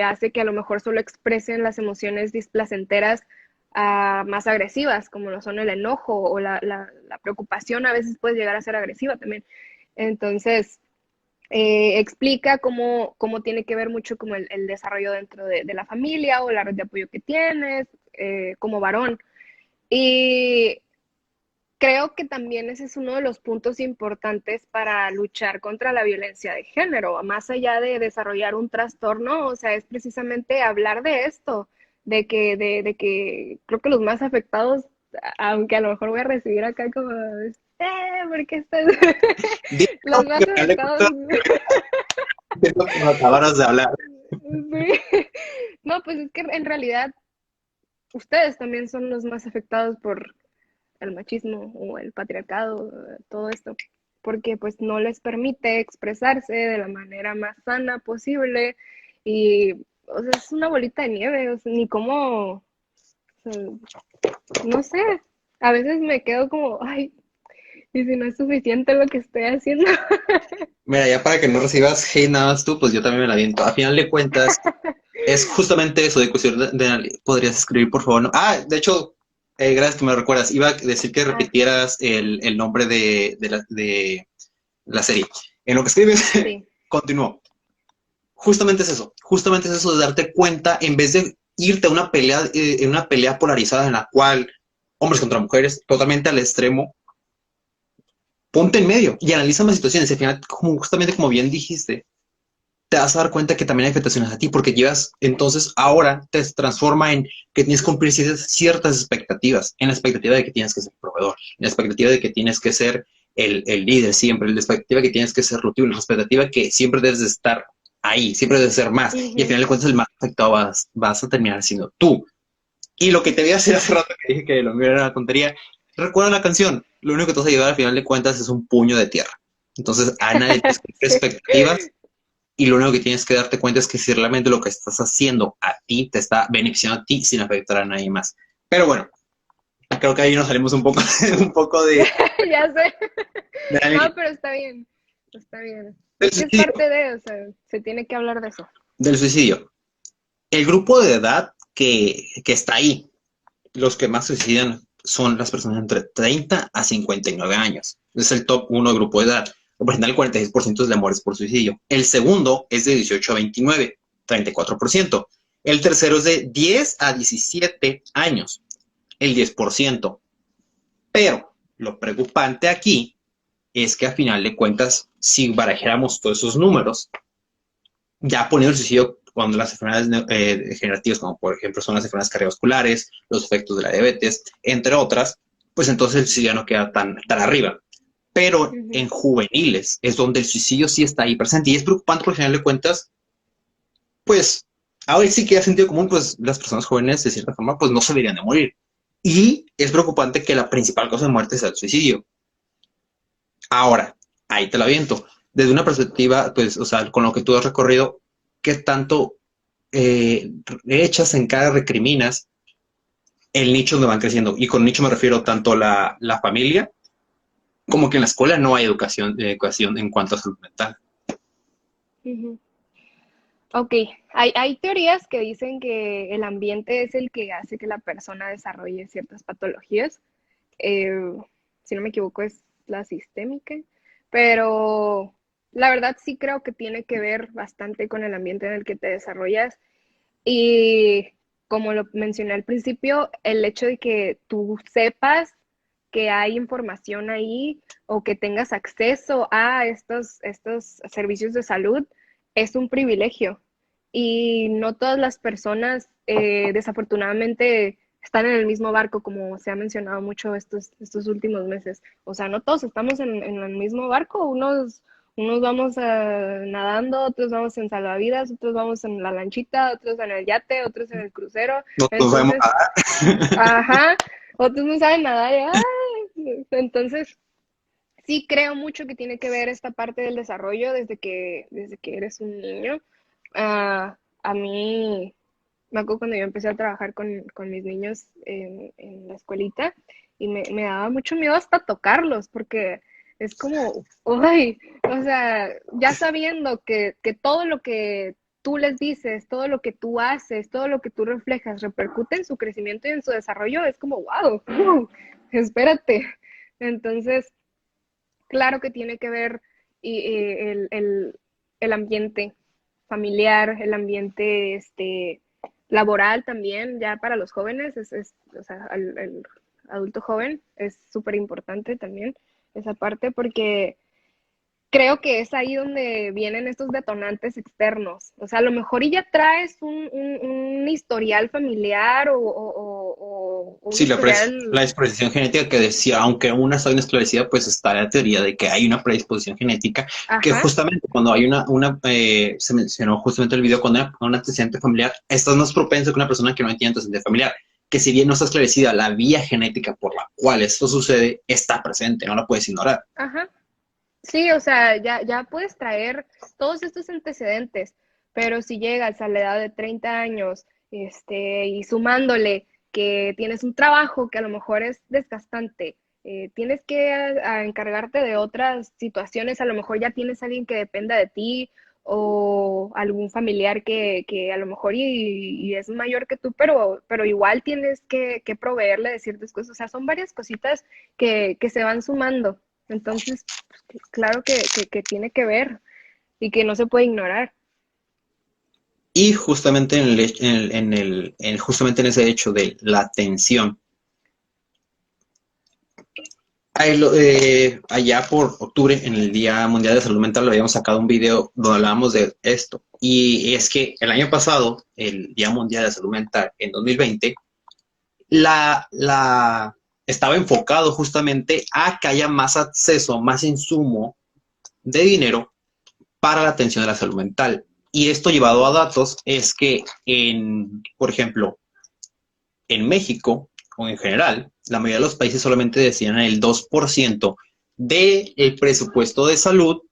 hace que a lo mejor solo expresen las emociones displacenteras más agresivas, como lo son el enojo o la preocupación, a veces puede llegar a ser agresiva también. Entonces, explica cómo tiene que ver mucho como el desarrollo dentro de la familia o la red de apoyo que tienes como varón. Y creo que también ese es uno de los puntos importantes para luchar contra la violencia de género, más allá de desarrollar un trastorno, o sea, es precisamente hablar de esto, de que creo que los más afectados, aunque a lo mejor voy a recibir acá como, ¿por qué estás? dime, Los porque más al final de afectados. cuentas, entiendo que no acabaras de hablar. Sí. No, pues es que en realidad ustedes también son los más afectados por el machismo o el patriarcado, todo esto, porque pues no les permite expresarse de la manera más sana posible y, o sea, es una bolita de nieve, o sea, ni cómo, o sea, no sé, a veces me quedo como, ay, y si no es suficiente lo que estoy haciendo. Mira, ya para que no recibas hate nada más tú, pues yo también me la aviento. A final de cuentas, es justamente eso de cuestión ¿podrías escribir, por favor? No. Ah, de hecho, gracias que me recuerdas. Iba a decir que Ah, repitieras el nombre de la serie. En lo que escribes, sí. continúo. Justamente es eso de darte cuenta, en vez de irte a una pelea polarizada en la cual hombres contra mujeres, totalmente al extremo, ponte en medio y analiza las situaciones. Al final, justamente como bien dijiste, te vas a dar cuenta que también hay afectaciones a ti, porque llevas, entonces ahora te transforma en que tienes que cumplir ciertas expectativas, en la expectativa de que tienes que ser proveedor, en la expectativa de que tienes que ser el líder siempre, en la expectativa de que tienes que ser rutilo, en la expectativa de que siempre debes de estar ahí, siempre debes de ser más, y al Ujú. final de cuentas el más afectado vas a terminar siendo tú. Y lo que te voy a hacer hace rato que dije que lo mío era una tontería, recuerda la canción, lo único que te vas a llevar al final de cuentas es un puño de tierra. Entonces, analiza Sí. expectativas y lo único que tienes que darte cuenta es que si realmente lo que estás haciendo a ti te está beneficiando a ti sin afectar a nadie más. Pero bueno, creo que ahí nos salimos un poco, un poco Ya sé. de la línea. No, pero está bien. Está bien. Del Es que es suicidio, parte de, o sea, se tiene que hablar de eso. del suicidio. El grupo de edad que está ahí, los que más suicidan son las personas entre 30 a 59 años. Es el top 1 de grupo de edad. Representa el 46% de muertes por suicidio. El segundo es de 18 a 29, 34%. El tercero es de 10 a 17 años, el 10%. Pero lo preocupante aquí es que a final de cuentas, si barajáramos todos esos números, ya poniendo el suicidio cuando las enfermedades degenerativas, como por ejemplo son las enfermedades cardiovasculares, los efectos de la diabetes, entre otras, pues entonces el suicidio no queda tan arriba. Pero Ujú. en juveniles es donde el suicidio sí está ahí presente y es preocupante porque al final de cuentas, pues ahora sí que ha sentido común, pues las personas jóvenes de cierta forma pues no se deberían de morir. Y es preocupante que la principal causa de muerte sea el suicidio. Ahora, ahí te la aviento. Desde una perspectiva, pues, o sea, con lo que tú has recorrido, ¿qué tanto echas en cara, recriminas el nicho donde van creciendo? Y con nicho me refiero tanto a la familia como que en la escuela no hay educación en cuanto a salud mental. Ujú. Ok, hay teorías que dicen que el ambiente es el que hace que la persona desarrolle ciertas patologías. Eh, si no me equivoco, es la sistémica, pero la verdad sí creo que tiene que ver bastante con el ambiente en el que te desarrollas. Y como lo mencioné al principio, el hecho de que tú sepas que hay información ahí o que tengas acceso a estos servicios de salud es un privilegio. Y no todas las personas, desafortunadamente, están en el mismo barco, como se ha mencionado mucho estos últimos meses. O sea, no todos estamos en el mismo barco. Unos vamos nadando, otros vamos en salvavidas, otros vamos en la lanchita, otros en el yate, otros en el crucero. No nos vemos Entonces, ajá, otros no saben nadar. Entonces, sí creo mucho que tiene que ver esta parte del desarrollo desde que eres un niño. A mí, me acuerdo cuando yo empecé a trabajar con mis niños en la escuelita y me daba mucho miedo hasta tocarlos porque es como, uy, o sea, ya sabiendo que todo lo que tú les dices, todo lo que tú haces, todo lo que tú reflejas repercute en su crecimiento y en su desarrollo, es como, wow, espérate. Entonces, claro que tiene que ver el ambiente familiar, el ambiente laboral también, ya para los jóvenes, o sea, el adulto joven es súper importante también esa parte porque creo que es ahí donde vienen estos detonantes externos. O sea, a lo mejor y ya traes un historial familiar o un Sí, la historial, disposición genética que decía, aunque una está bien esclarecida, pues está la teoría de que hay una predisposición genética, que ajá, justamente cuando hay se mencionó justamente el video, cuando hay un antecedente familiar, estás más propenso que una persona que no tiene antecedente familiar, que si bien no está esclarecida, la vía genética por la cual esto sucede está presente, no la puedes ignorar. ajá. Sí, o sea, ya puedes traer todos estos antecedentes, pero si llegas a la edad de 30 años, y sumándole que tienes un trabajo que a lo mejor es desgastante, tienes que a encargarte de otras situaciones, a lo mejor ya tienes a alguien que dependa de ti o algún familiar que a lo mejor y es mayor que tú, pero igual tienes que proveerle de ciertas cosas, o sea, son varias cositas que se van sumando. Entonces, claro que tiene que ver y que no se puede ignorar. Y justamente justamente en ese hecho de la atención, allá por octubre, en el Día Mundial de Salud Mental, lo habíamos sacado un video donde hablábamos de esto. Y es que el año pasado, el Día Mundial de Salud Mental, en 2020, estaba enfocado justamente a que haya más acceso, más insumo de dinero para la atención de la salud mental. Y esto llevado a datos es que, por ejemplo, en México, o en general, la mayoría de los países solamente destinan el 2% del presupuesto de salud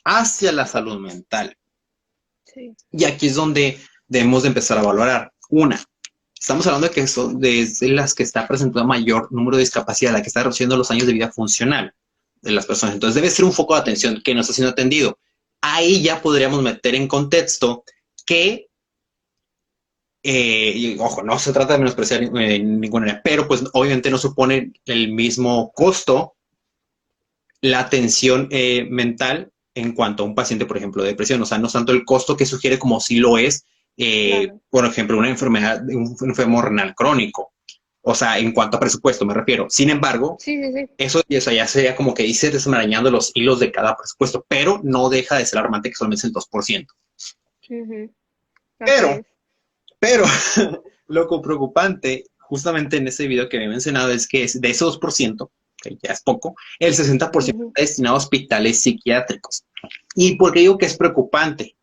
hacia la salud mental. Sí. Y aquí es donde debemos de empezar a valorar. Una, estamos hablando de que son de las que está presentando mayor número de discapacidad, la que está reduciendo los años de vida funcional de las personas. Entonces debe ser un foco de atención que no está siendo atendido. Ahí ya podríamos meter en contexto que y, ojo, no se trata de menospreciar en ninguna manera, pero pues obviamente no supone el mismo costo la atención mental en cuanto a un paciente, por ejemplo, de depresión. O sea, no es tanto el costo que sugiere como si lo es, Claro. por ejemplo, una enfermedad, un enfermo renal crónico. O sea, en cuanto a presupuesto me refiero. Sin embargo, Sí, sí, sí. eso ya sería como que dice desmarañando los hilos de cada presupuesto, pero no deja de ser alarmante que solamente es el 2%. Ujú. Así Pero es. Pero lo preocupante, justamente en ese video que había mencionado, es que de ese 2%, que ya es poco, el 60% Ujú. está destinado a hospitales psiquiátricos. ¿Y por qué digo que es preocupante?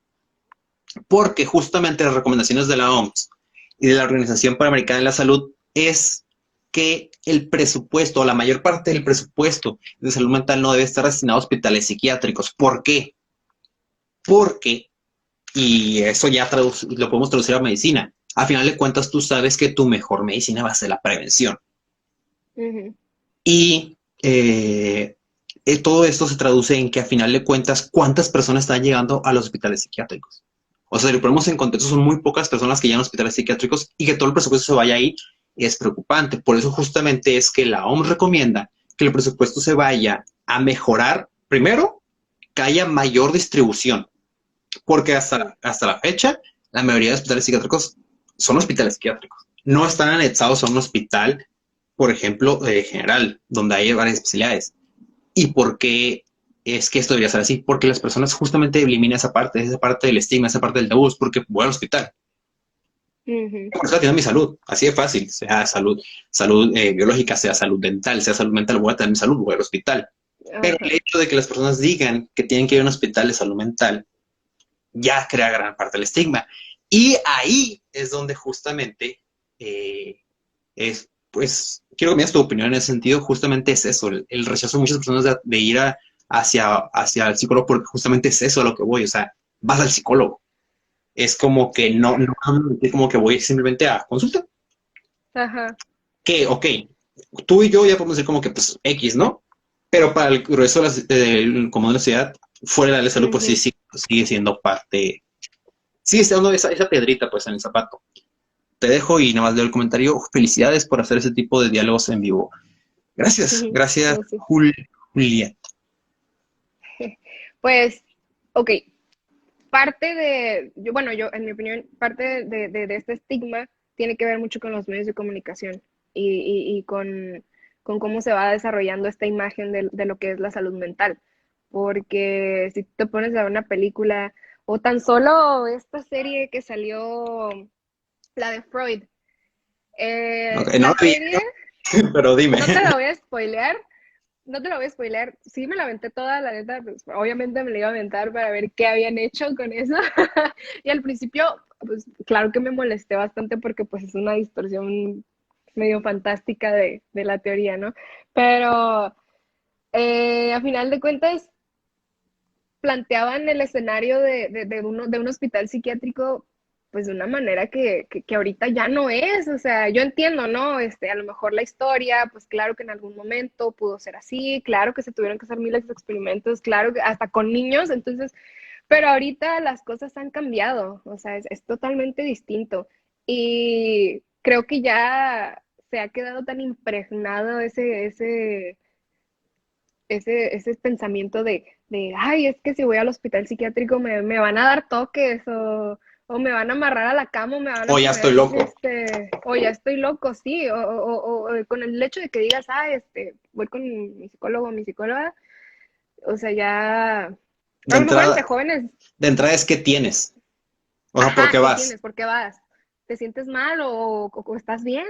Porque justamente las recomendaciones de la OMS y de la Organización Panamericana de la Salud es que el presupuesto, la mayor parte del presupuesto de salud mental no debe estar destinado a hospitales psiquiátricos. ¿Por qué? Porque y eso ya lo podemos traducir a medicina. A final de cuentas, tú sabes que tu mejor medicina va a ser la prevención. Ujú. Y todo esto se traduce en que a final de cuentas, ¿cuántas personas están llegando a los hospitales psiquiátricos? O sea, si lo ponemos en contexto, son muy pocas personas que llegan a hospitales psiquiátricos y que todo el presupuesto se vaya ahí es preocupante. Por eso justamente es que la OMS recomienda que el presupuesto se vaya a mejorar, primero, que haya mayor distribución porque Sí. hasta la fecha, la mayoría de hospitales psiquiátricos son hospitales psiquiátricos. No están anexados a un hospital, por ejemplo, general, donde hay varias especialidades. ¿Y por qué es que esto debería ser así? Porque las personas justamente eliminan esa parte del estigma, esa parte del tabú, es porque voy al hospital. Ujú. Por eso atiendo mi salud, así de fácil, sea salud biológica, sea salud dental, sea salud mental, voy a tener mi salud, voy al hospital. Pero el Ajá. hecho de que las personas digan que tienen que ir a un hospital de salud mental ya crea gran parte del estigma. Y ahí es donde justamente pues, quiero que me des tu opinión en ese sentido, justamente es eso, el rechazo de muchas personas de ir hacia el psicólogo, porque justamente es eso a lo que voy, o sea, vas al psicólogo. Es como que no es como que voy simplemente a consulta. Ajá. Que, ok, tú y yo ya podemos decir como que, pues, X, ¿no? Pero para el grueso del común de la sociedad, fuera de la salud, pues sí, Ujú. sí sigue siendo parte, sigue estando esa piedrita, pues, en el zapato. Te dejo y nada más leo el comentario. Felicidades por hacer ese tipo de diálogos en vivo. Gracias, gracias, Gracias. Julia. Pues, ok, parte bueno, yo, en mi opinión, parte de este estigma tiene que ver mucho con los medios de comunicación y con cómo se va desarrollando esta imagen de lo que es la salud mental. Porque si te pones a ver una película o tan solo esta serie que salió, la de Freud, Okay, no la lo vi, serie, pero dime. no te la voy a spoilear, no te la voy a spoilear. Sí me la aventé toda, la neta, pues obviamente me la iba a aventar para ver qué habían hecho con eso. Y al principio, pues claro que me molesté bastante porque pues es una distorsión medio fantástica de la teoría, ¿no? Pero a final de cuentas planteaban el escenario de un hospital psiquiátrico pues de una manera que ahorita ya no es, o sea, yo entiendo, ¿no? A lo mejor la historia, pues claro que en algún momento pudo ser así, claro que se tuvieron que hacer miles de experimentos, claro que hasta con niños, entonces, pero ahorita las cosas han cambiado, o sea, es totalmente distinto y creo que ya se ha quedado tan impregnado ese pensamiento ay, es que si voy al hospital psiquiátrico me van a dar toques o me van a amarrar a la cama o me van a O ya estoy poner, loco. o ya estoy loco, sí, o con el hecho de que digas, voy con mi psicólogo o mi psicóloga, o sea, ya, De a lo mejor entre entrada, jóvenes, de entrada es que tienes. O sea, ¿por ajá, qué ¿qué vas? tienes? ¿Por qué vas? ¿Te sientes mal o estás bien?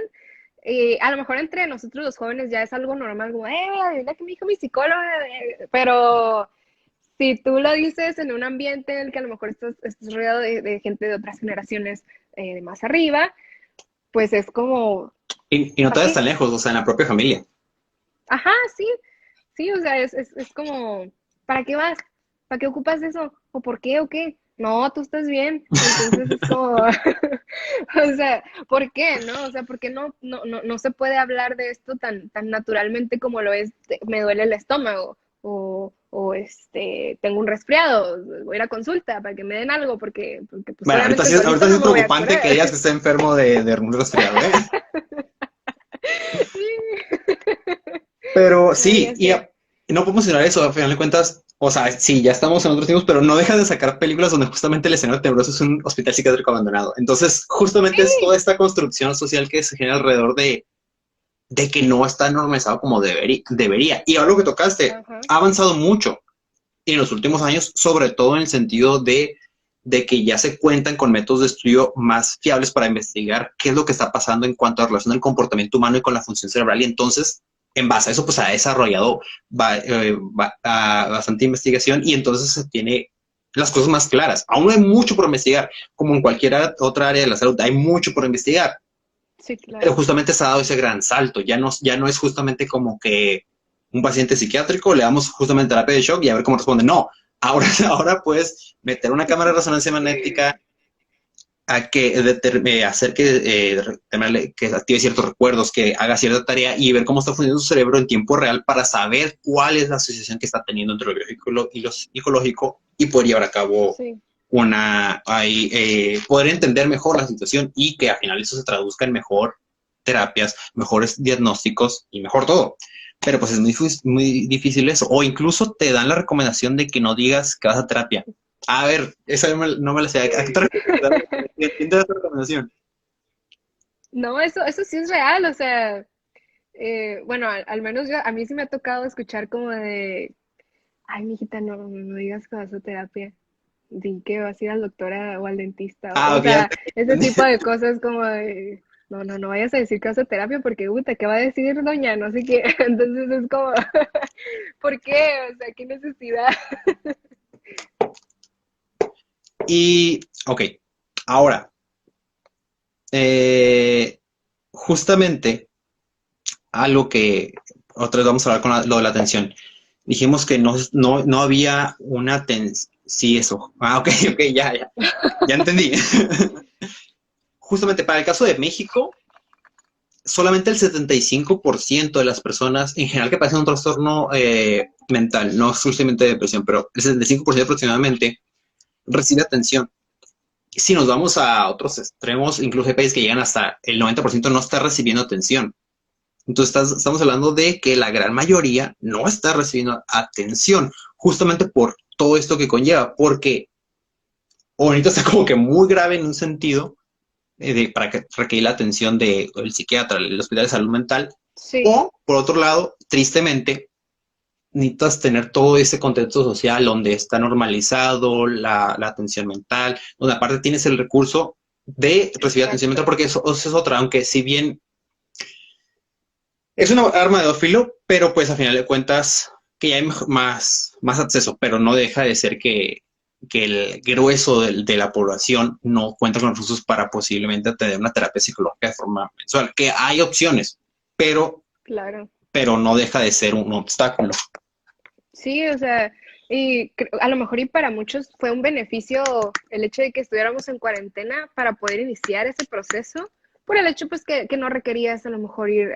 A lo mejor entre nosotros los jóvenes ya es algo normal, como, mira que me dijo mi psicóloga, pero si tú lo dices en un ambiente en el que a lo mejor estás rodeado de gente de otras generaciones de más arriba, pues es como, Y no te ¿para vas qué? tan lejos, o sea, en la propia familia. Ajá, sí, sí, o sea, es como, ¿para qué vas? ¿Para qué ocupas eso? ¿O por qué o qué? No, tú estás bien. Entonces es como, o sea, ¿por qué? ¿No? O sea, ¿por qué no se puede hablar de esto tan naturalmente como lo es, me duele el estómago? Tengo un resfriado, voy a ir a consulta para que me den algo, porque pues Bueno, obviamente ahorita solito sí no es me voy a preocupante que curar. digas que está enfermo de un resfriado, ¿eh? Pero No, sí, ya sé. y no podemos ignorar eso, a final de cuentas, o sea, sí, ya estamos en otros tiempos, pero no deja de sacar películas donde justamente el escenario tenebroso es un hospital psiquiátrico abandonado. Entonces, justamente es toda Sí. esta construcción social que se genera alrededor de que no está normalizado como debería. Y ahora lo que tocaste, Ajá. ha avanzado mucho en los últimos años, sobre todo en el sentido de que ya se cuentan con métodos de estudio más fiables para investigar qué es lo que está pasando en cuanto a relación del comportamiento humano y con la función cerebral. Y entonces, en base a eso, pues ha desarrollado bastante investigación y entonces se tiene las cosas más claras. Aún hay mucho por investigar, como en cualquier otra área de la salud, hay mucho por investigar, Sí, pero claro. justamente se ha dado ese gran salto. Ya no es justamente como que un paciente psiquiátrico le damos justamente terapia de shock y a ver cómo responde. No, ahora, ahora puedes meter una cámara de resonancia magnética a hacer que active ciertos recuerdos, que haga cierta tarea y ver cómo está funcionando su cerebro en tiempo real para saber cuál es la asociación que está teniendo entre lo biológico y lo psicológico y poder llevar a cabo Sí. poder entender mejor la situación y que al final eso se traduzca en mejor terapias, mejores diagnósticos y mejor todo. Pero pues es muy difícil eso. O incluso te dan la recomendación de que no digas que vas a terapia. A ver, esa no me la sé. ¿A qué te refieres? ¿Quién te da esa recomendación? No, eso sí es real, o sea, bueno, al menos a mí sí me ha tocado escuchar como de, ay, mijita, no digas que vas a terapia, di que vas a ir al doctor o al dentista, Ah, o ok, ya sea, ese tipo de cosas como de, no vayas a decir que vas a terapia porque, puta, ¿qué va a decir doña? No sé qué, entonces es como, ¿por qué? O sea, ¿qué necesidad? y, ok, ahora, eh, justamente algo que otra vez vamos a hablar con lo de la atención. Dijimos que no había una atención. Sí, eso. Ah, ok, ok, ya entendí. Justamente para el caso de México, solamente el 75% de las personas en general que padecen un trastorno mental, no exclusivamente de depresión, pero el 75% aproximadamente recibe atención. Si nos vamos a otros extremos, incluso hay países que llegan hasta el 90% no está recibiendo atención. Entonces estamos hablando de que la gran mayoría no está recibiendo atención, justamente por todo esto que conlleva, porque ahorita está como que muy grave en un sentido para que requiere la atención del psiquiatra, el hospital de salud mental, Sí, o por otro lado, tristemente, necesitas tener todo ese contexto social donde está normalizado la atención mental, donde aparte tienes el recurso de recibir atención mental, exacto. porque eso es otra, aunque si bien es una arma de dos filos, pero pues a final de cuentas que ya hay más acceso, pero no deja de ser que el grueso de la población no cuenta con recursos para posiblemente tener una terapia psicológica de forma mensual, que hay opciones, pero, Claro. pero no deja de ser un obstáculo. Sí, o sea, y a lo mejor y para muchos fue un beneficio el hecho de que estuviéramos en cuarentena para poder iniciar ese proceso, por el hecho pues que no requerías a lo mejor ir,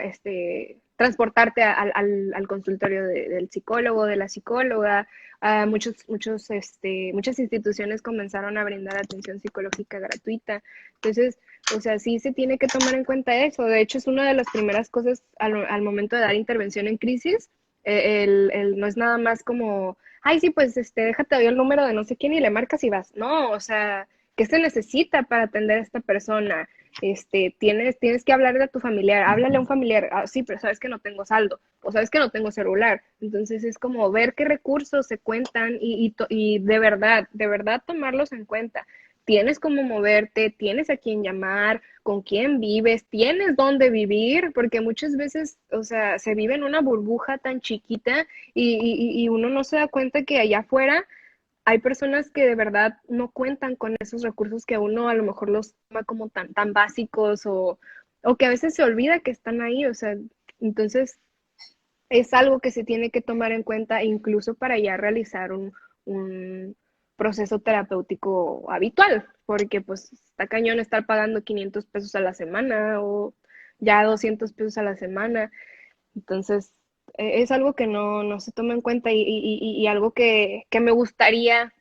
transportarte al consultorio del psicólogo, de la psicóloga. Muchas instituciones comenzaron a brindar atención psicológica gratuita. Entonces, o sea, sí se tiene que tomar en cuenta eso. De hecho, es una de las primeras cosas al momento de dar intervención en crisis. No es nada más como, ay, sí, pues déjate doy el número de no sé quién y le marcas y vas. No, o sea, ¿qué se necesita para atender a esta persona? Tienes que hablarle a tu familiar, háblale a un familiar, ah, sí, pero sabes que no tengo saldo, o sabes que no tengo celular. Entonces es como ver qué recursos se cuentan y de verdad tomarlos en cuenta. Tienes cómo moverte, tienes a quién llamar, con quién vives, tienes dónde vivir, porque muchas veces, o sea, se vive en una burbuja tan chiquita y uno no se da cuenta que allá afuera hay personas que de verdad no cuentan con esos recursos que uno a lo mejor los toma como tan básicos o que a veces se olvida que están ahí, o sea, entonces es algo que se tiene que tomar en cuenta incluso para ya realizar un proceso terapéutico habitual, porque pues está cañón estar pagando 500 pesos a la semana o ya 200 pesos a la semana. Entonces, es algo que no se toma en cuenta y algo que me gustaría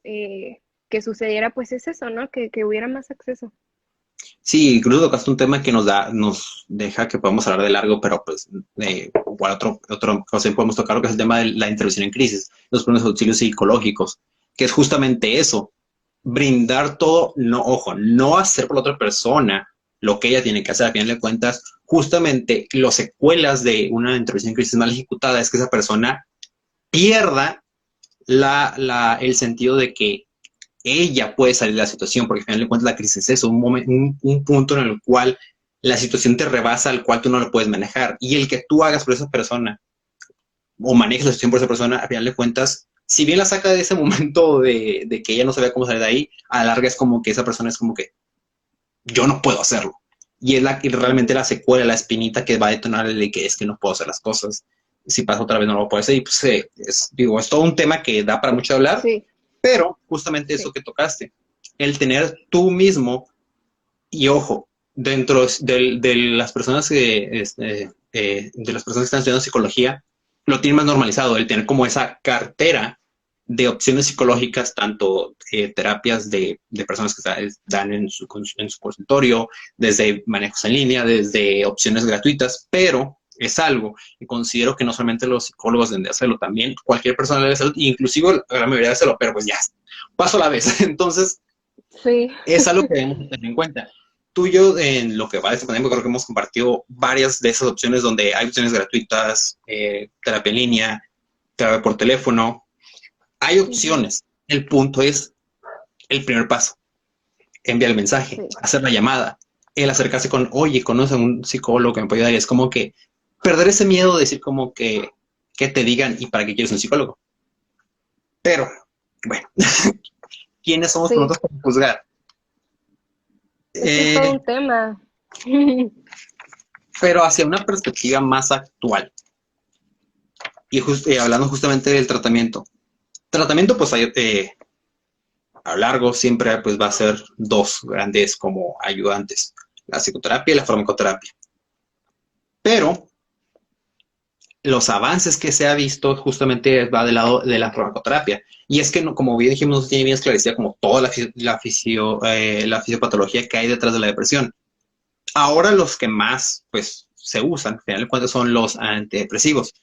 que sucediera, pues es eso, ¿no? Que hubiera más acceso. Sí, incluso tocaste un tema que nos deja que podemos hablar de largo, pero pues igual otro cosa que podemos tocar, lo que es el tema de la intervención en crisis, los primeros auxilios psicológicos, que es justamente eso, brindar todo, no, ojo, no hacer por la otra persona lo que ella tiene que hacer, a final de cuentas, justamente las secuelas de una intervención en crisis mal ejecutada es que esa persona pierda el sentido de que ella puede salir de la situación, porque al final de cuentas la crisis es eso, un punto en el cual la situación te rebasa, al cual tú no lo puedes manejar. Y el que tú hagas por esa persona o manejes la situación por esa persona, al final de cuentas, si bien la saca de ese momento de que ella no sabía cómo salir de ahí, a la larga es como que esa persona es como que yo no puedo hacerlo. Y es realmente Ujú. la secuela, la espinita que va a detonar el de que es que no puedo hacer las cosas. Si pasa otra vez no lo puedo hacer. Y pues es todo un tema que da para mucho hablar, Sí, pero justamente eso sí, que tocaste, el tener tú mismo, y ojo, dentro de las personas de las personas que están estudiando psicología, lo tienen más normalizado, el tener como esa cartera de opciones psicológicas, tanto terapias de personas que dan en su consultorio, desde manejos en línea, desde opciones gratuitas, pero es algo que considero que no solamente los psicólogos deben de hacerlo, también cualquier persona debe hacerlo, inclusive la gran mayoría debe hacerlo, pero pues ya, paso a la vez. Entonces, sí, es algo que debemos tener en cuenta. tú y yo, en lo que va de esta pandemia, creo que hemos compartido varias de esas opciones donde hay opciones gratuitas, terapia en línea, terapia por teléfono. Hay Ujú. opciones. El punto es el primer paso. Enviar el mensaje, Sí, hacer la llamada, el acercarse con, oye, conoce a un psicólogo que me puede ayudar. Y es como que perder ese miedo de decir como que te digan, ¿y para qué quieres un psicólogo? Pero, bueno, ¿quiénes somos sí, nosotros para juzgar? es que es todo Eh, un tema. pero hacia una perspectiva más actual. Y hablando justamente del tratamiento. Tratamiento, pues a lo largo siempre pues, va a ser dos grandes como ayudantes, la psicoterapia y la farmacoterapia. Pero los avances que se ha visto justamente va del lado de la farmacoterapia. Y es que, no, como bien dijimos, no se tiene bien esclarecida como toda la fisiopatología que hay detrás de la depresión. Ahora los que más pues, se usan, al final de cuentas, son los antidepresivos,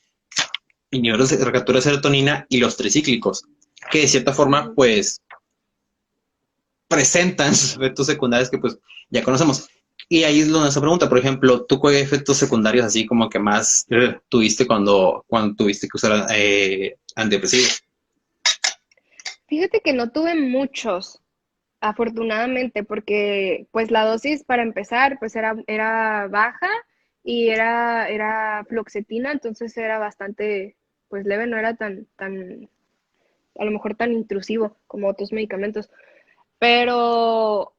inhibidores de recaptura de serotonina y los tricíclicos, que de cierta forma, Ujú. pues, presentan sus efectos secundarios que pues ya conocemos. Y ahí es donde se pregunta, por ejemplo, ¿tú qué efectos secundarios así como que más tuviste cuando tuviste que usar antidepresivos? Fíjate que no tuve muchos, afortunadamente, porque pues la dosis para empezar pues era baja y era fluoxetina, entonces era bastante pues leve, no era tan, a lo mejor tan intrusivo como otros medicamentos. Pero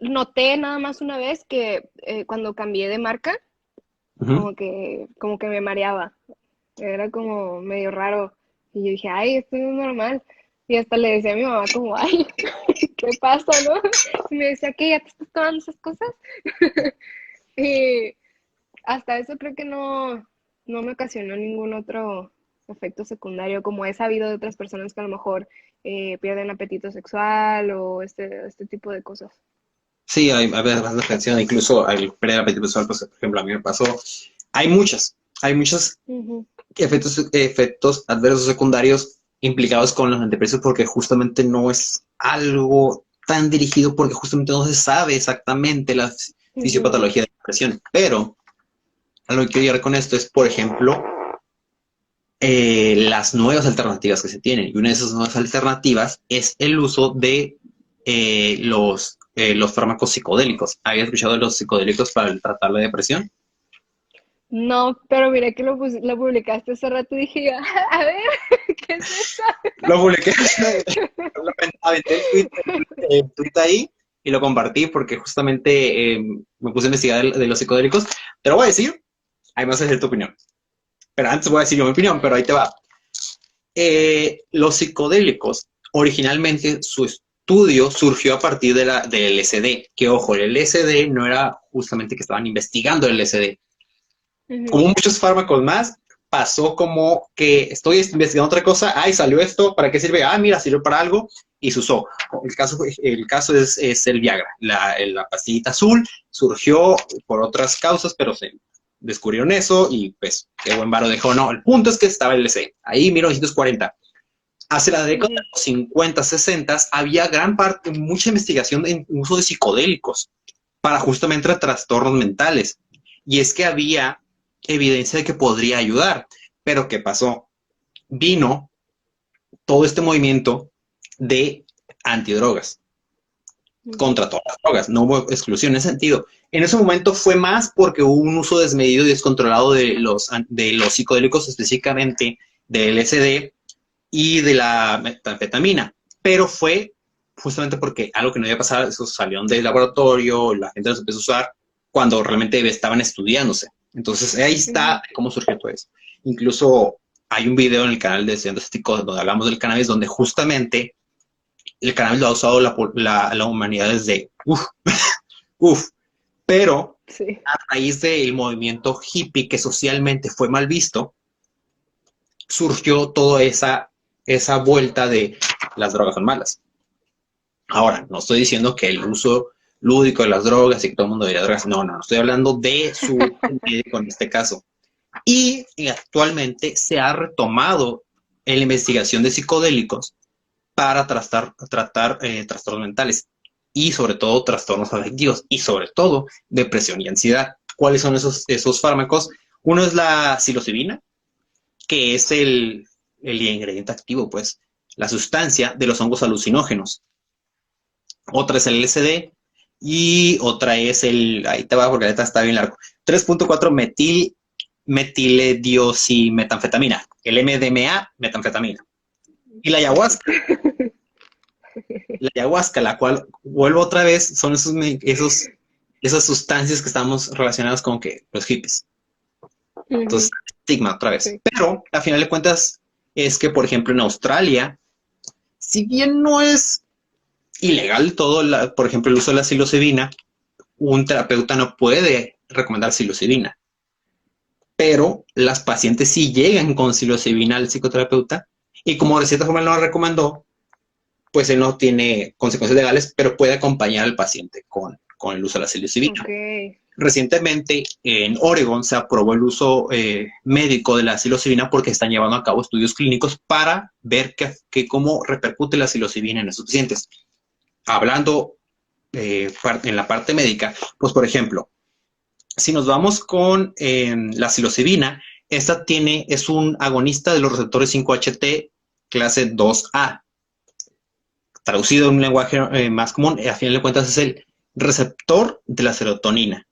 noté nada más una vez que cuando cambié de marca, Uh -huh. como que me mareaba. Era como medio raro. Y yo dije, ay, esto no es normal. Y hasta le decía a mi mamá como, ay, ¿qué pasa, no? Y me decía, ¿qué? ¿Ya te estás tomando esas cosas? Y hasta eso creo que no me ocasionó ningún otro efecto secundario, como he sabido de otras personas que a lo mejor pierden apetito sexual o este tipo de cosas. Sí, hay bastante atención, incluso al preapetito visual, pues, por ejemplo, a mí me pasó. Hay muchos Ujú, efectos adversos secundarios implicados con los antidepresivos porque justamente no es algo tan dirigido porque justamente no se sabe exactamente la ujú, fisiopatología de la depresión. Pero a lo que quiero llegar con esto es, por ejemplo, las nuevas alternativas que se tienen. Y una de esas nuevas alternativas es el uso de los fármacos psicodélicos. ¿Habías escuchado de los psicodélicos para tratar la depresión? no, pero miré que lo publicaste hace rato y dije, a ver, ¿qué es eso? Lo publiqué, lo aventé el tweet ahí y lo compartí porque justamente me puse a investigar de los psicodélicos. Te lo voy a decir, ahí me vas a decir tu opinión. Pero antes voy a decir yo mi opinión, pero ahí te va. Los psicodélicos, originalmente su estudio surgió a partir del LSD, que ojo, el LSD no era justamente que estaban investigando el LSD. Ujú, Como muchos fármacos más, pasó como que estoy investigando otra cosa, ay, salió esto, ¿para qué sirve? Ah, mira, sirvió para algo y se usó. El caso es el Viagra, la pastillita azul surgió por otras causas, pero se descubrieron eso y pues qué buen varo dejó, no, el punto es que estaba el LSD, ahí 1940. Hace la década de ujú, los 50, 60 había gran parte, mucha investigación en uso de psicodélicos para justamente trastornos mentales. Y es que había evidencia de que podría ayudar. Pero ¿qué pasó? Vino todo este movimiento de antidrogas ujú, contra todas las drogas. No hubo exclusión en ese sentido. En ese momento fue más porque hubo un uso desmedido y descontrolado de los psicodélicos, específicamente del LSD y de la metanfetamina. Pero fue justamente porque algo que no había pasado, eso salió del laboratorio, la gente los empezó a usar cuando realmente estaban estudiándose. Entonces ahí ujú, está cómo surgió todo eso. Incluso hay un video en el canal de Estudiantes Estéticos donde hablamos del cannabis, donde justamente el cannabis lo ha usado la humanidad desde uf, pero sí. a raíz del movimiento hippie que socialmente fue mal visto, surgió toda esa vuelta de las drogas son malas. Ahora, no estoy diciendo que el uso lúdico de las drogas y que todo el mundo debería drogas, no, estoy hablando de su médico en este caso. Y actualmente se ha retomado en la investigación de psicodélicos para tratar trastornos mentales. y sobre todo trastornos afectivos y sobre todo depresión y ansiedad. ¿Cuáles son esos fármacos? Uno es la psilocibina, que es el ingrediente activo, pues, la sustancia de los hongos alucinógenos. Otra es el LSD y otra es ahí te va porque ahorita está bien largo, 3.4 metiledioximetanfetamina, el MDMA, metanfetamina. Y la ayahuasca, la cual, vuelvo otra vez, son esas sustancias que estamos relacionadas con que los hippies. Entonces, estigma otra vez. Sí. Pero, a final de cuentas, es que, por ejemplo, en Australia, si bien no es ilegal todo, por ejemplo, el uso de la psilocibina, un terapeuta no puede recomendar psilocibina. Pero las pacientes sí llegan con psilocibina al psicoterapeuta y como de cierta forma no la recomendó, pues él no tiene consecuencias legales, pero puede acompañar al paciente con el uso de la psilocibina. Okay. Recientemente en Oregon se aprobó el uso médico de la psilocibina porque están llevando a cabo estudios clínicos para ver cómo repercute la psilocibina en esos pacientes. Hablando en la parte médica, pues por ejemplo, si nos vamos con la psilocibina, esta es un agonista de los receptores 5-HT clase 2A. Traducido en un lenguaje más común, a fin de cuentas es el receptor de la serotonina.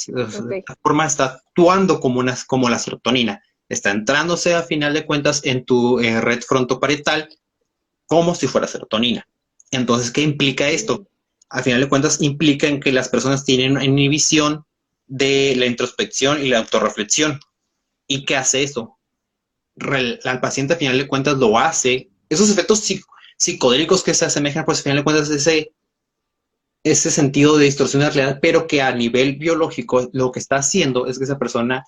De esta forma está actuando como la serotonina. Está entrándose a final de cuentas en tu red frontoparietal como si fuera serotonina. Entonces, ¿qué implica esto? A final de cuentas implica en que las personas tienen una inhibición de la introspección y la autorreflexión. ¿Y qué hace eso? Al paciente a final de cuentas lo hace. Esos efectos psicodélicos que se asemejan, pues a final de cuentas ese sentido de distorsión de la realidad, pero que a nivel biológico lo que está haciendo es que esa persona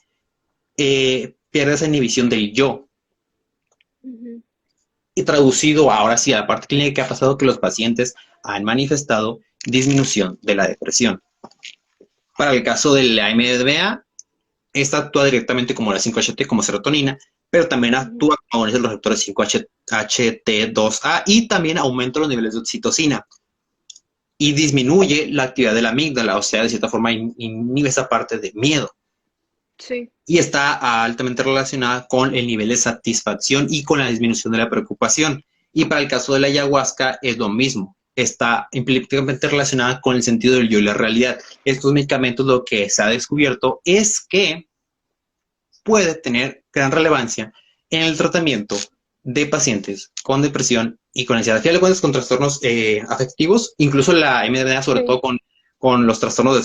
pierde esa inhibición del yo. Y traducido ahora sí a la parte clínica, ha pasado que los pacientes han manifestado disminución de la depresión. Para el caso de la MDMA, esta actúa directamente como la 5-HT, como serotonina, pero también actúa como los receptores 5-HT2A y también aumenta los niveles de oxitocina y disminuye la actividad de la amígdala, o sea, de cierta forma inhibe esa parte de miedo. Sí. Y está altamente relacionada con el nivel de satisfacción y con la disminución de la preocupación. Y para el caso de la ayahuasca es lo mismo. Está implícitamente relacionada con el sentido del yo y la realidad. Estos medicamentos lo que se ha descubierto es que puede tener gran relevancia en el tratamiento de pacientes con depresión y con ansiedad. Al final de cuentas, con trastornos afectivos, incluso la MDMA, sobre todo con los trastornos de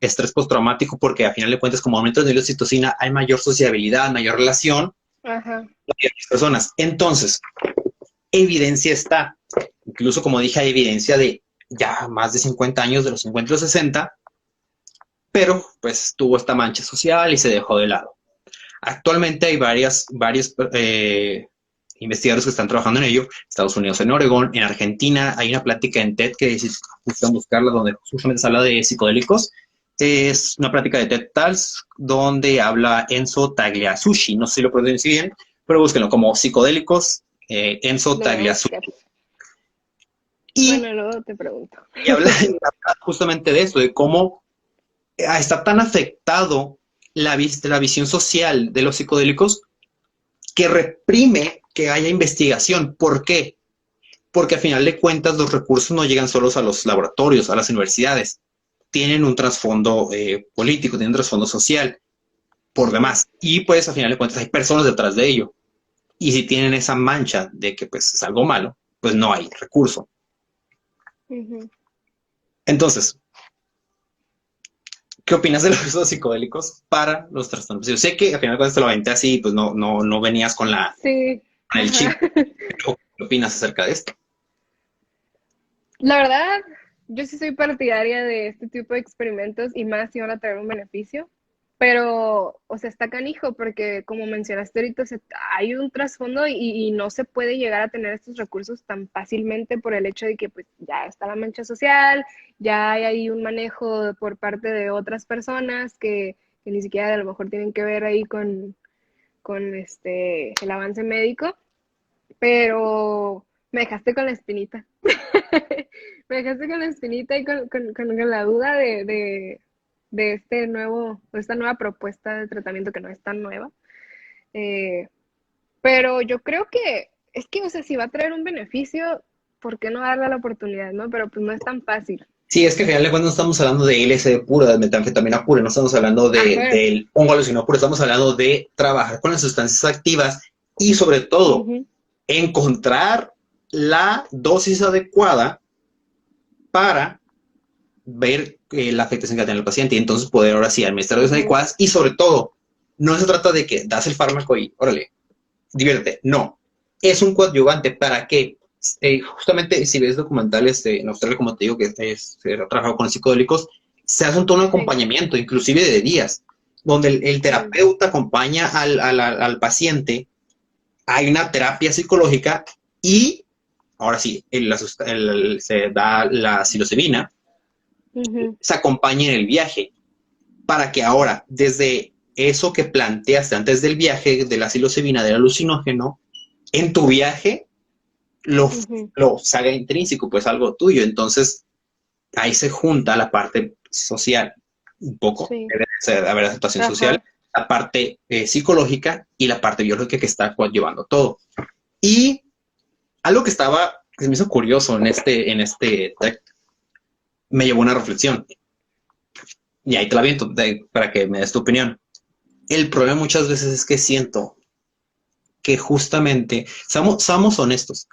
estrés postraumático, porque a final de cuentas, como aumento el nivel de oxitocina, hay mayor sociabilidad, mayor relación con las personas. Entonces, evidencia está, incluso como dije, hay evidencia de ya más de 50 años, de los 50 y los 60, pero pues tuvo esta mancha social y se dejó de lado. Actualmente hay varios investigadores que están trabajando en ello. Estados Unidos, en Oregón, en Argentina. Hay una plática en TED que si buscan buscarla, donde justamente se habla de psicodélicos. Es una plática de TED Talks donde habla Enzo Tagliasucci. No sé si lo pronuncio bien, pero búsquenlo como psicodélicicos, Enzo Tagliasucci. Bueno, luego te pregunto. Y habla justamente de eso, de cómo está tan afectado la visión social de los psicodélicos que reprime que haya investigación. ¿Por qué? Porque a final de cuentas los recursos no llegan solos a los laboratorios, a las universidades. Tienen un trasfondo político, tienen un trasfondo social por demás. Y pues a final de cuentas hay personas detrás de ello. Y si tienen esa mancha de que pues es algo malo, pues no hay recurso. Entonces, ¿qué opinas de los usos psicodélicos para los trastornos? Yo sé que al final cuando te lo aventé así, pues no venías con el chip. ¿Qué opinas acerca de esto? La verdad, yo sí soy partidaria de este tipo de experimentos y más si van a traer un beneficio. Pero, o sea, está canijo porque como mencionaste ahorita, o sea, hay un trasfondo y no se puede llegar a tener estos recursos tan fácilmente por el hecho de que pues ya está la mancha social, ya hay ahí un manejo por parte de otras personas que ni siquiera a lo mejor tienen que ver ahí con el avance médico, pero me dejaste con la espinita. Me dejaste con la espinita y con la duda de esta nueva propuesta de tratamiento que no es tan nueva. Pero yo creo que, es que, o sea, si va a traer un beneficio, ¿por qué no darle la oportunidad, no? Pero pues no es tan fácil. Sí, es que al final de cuentas no estamos hablando de LSD pura, de metanfetamina pura, no estamos hablando Ajá. del hongo alucinógeno puro, estamos hablando de trabajar con las sustancias activas y sobre todo Ujú. encontrar la dosis adecuada para ver la afectación que tiene el paciente y entonces poder ahora sí administrar dosis Ujú. adecuadas y sobre todo, no se trata de que das el fármaco y órale, diviértete, no, es un coadyuvante para que justamente si ves documentales en Australia, como te digo, que se ha trabajado con psicodélicos, se hace un tono de Sí. acompañamiento, inclusive de días, donde el Mm. terapeuta acompaña al paciente, hay una terapia psicológica y ahora sí, se da la psilocibina, Ujú. se acompaña en el viaje, para que ahora, desde eso que planteaste antes del viaje, de la psilocibina, del alucinógeno, en tu viaje lo, Ujú. lo salga intrínseco, pues algo tuyo. Entonces, ahí se junta la parte social, un poco, Sí. debe haber aceptación social, Ajá. la parte psicológica y la parte biológica que está llevando todo. Y algo que se me hizo curioso en este me llevó a una reflexión. Y ahí te la viento para que me des tu opinión. El problema muchas veces es que siento que justamente, seamos honestos,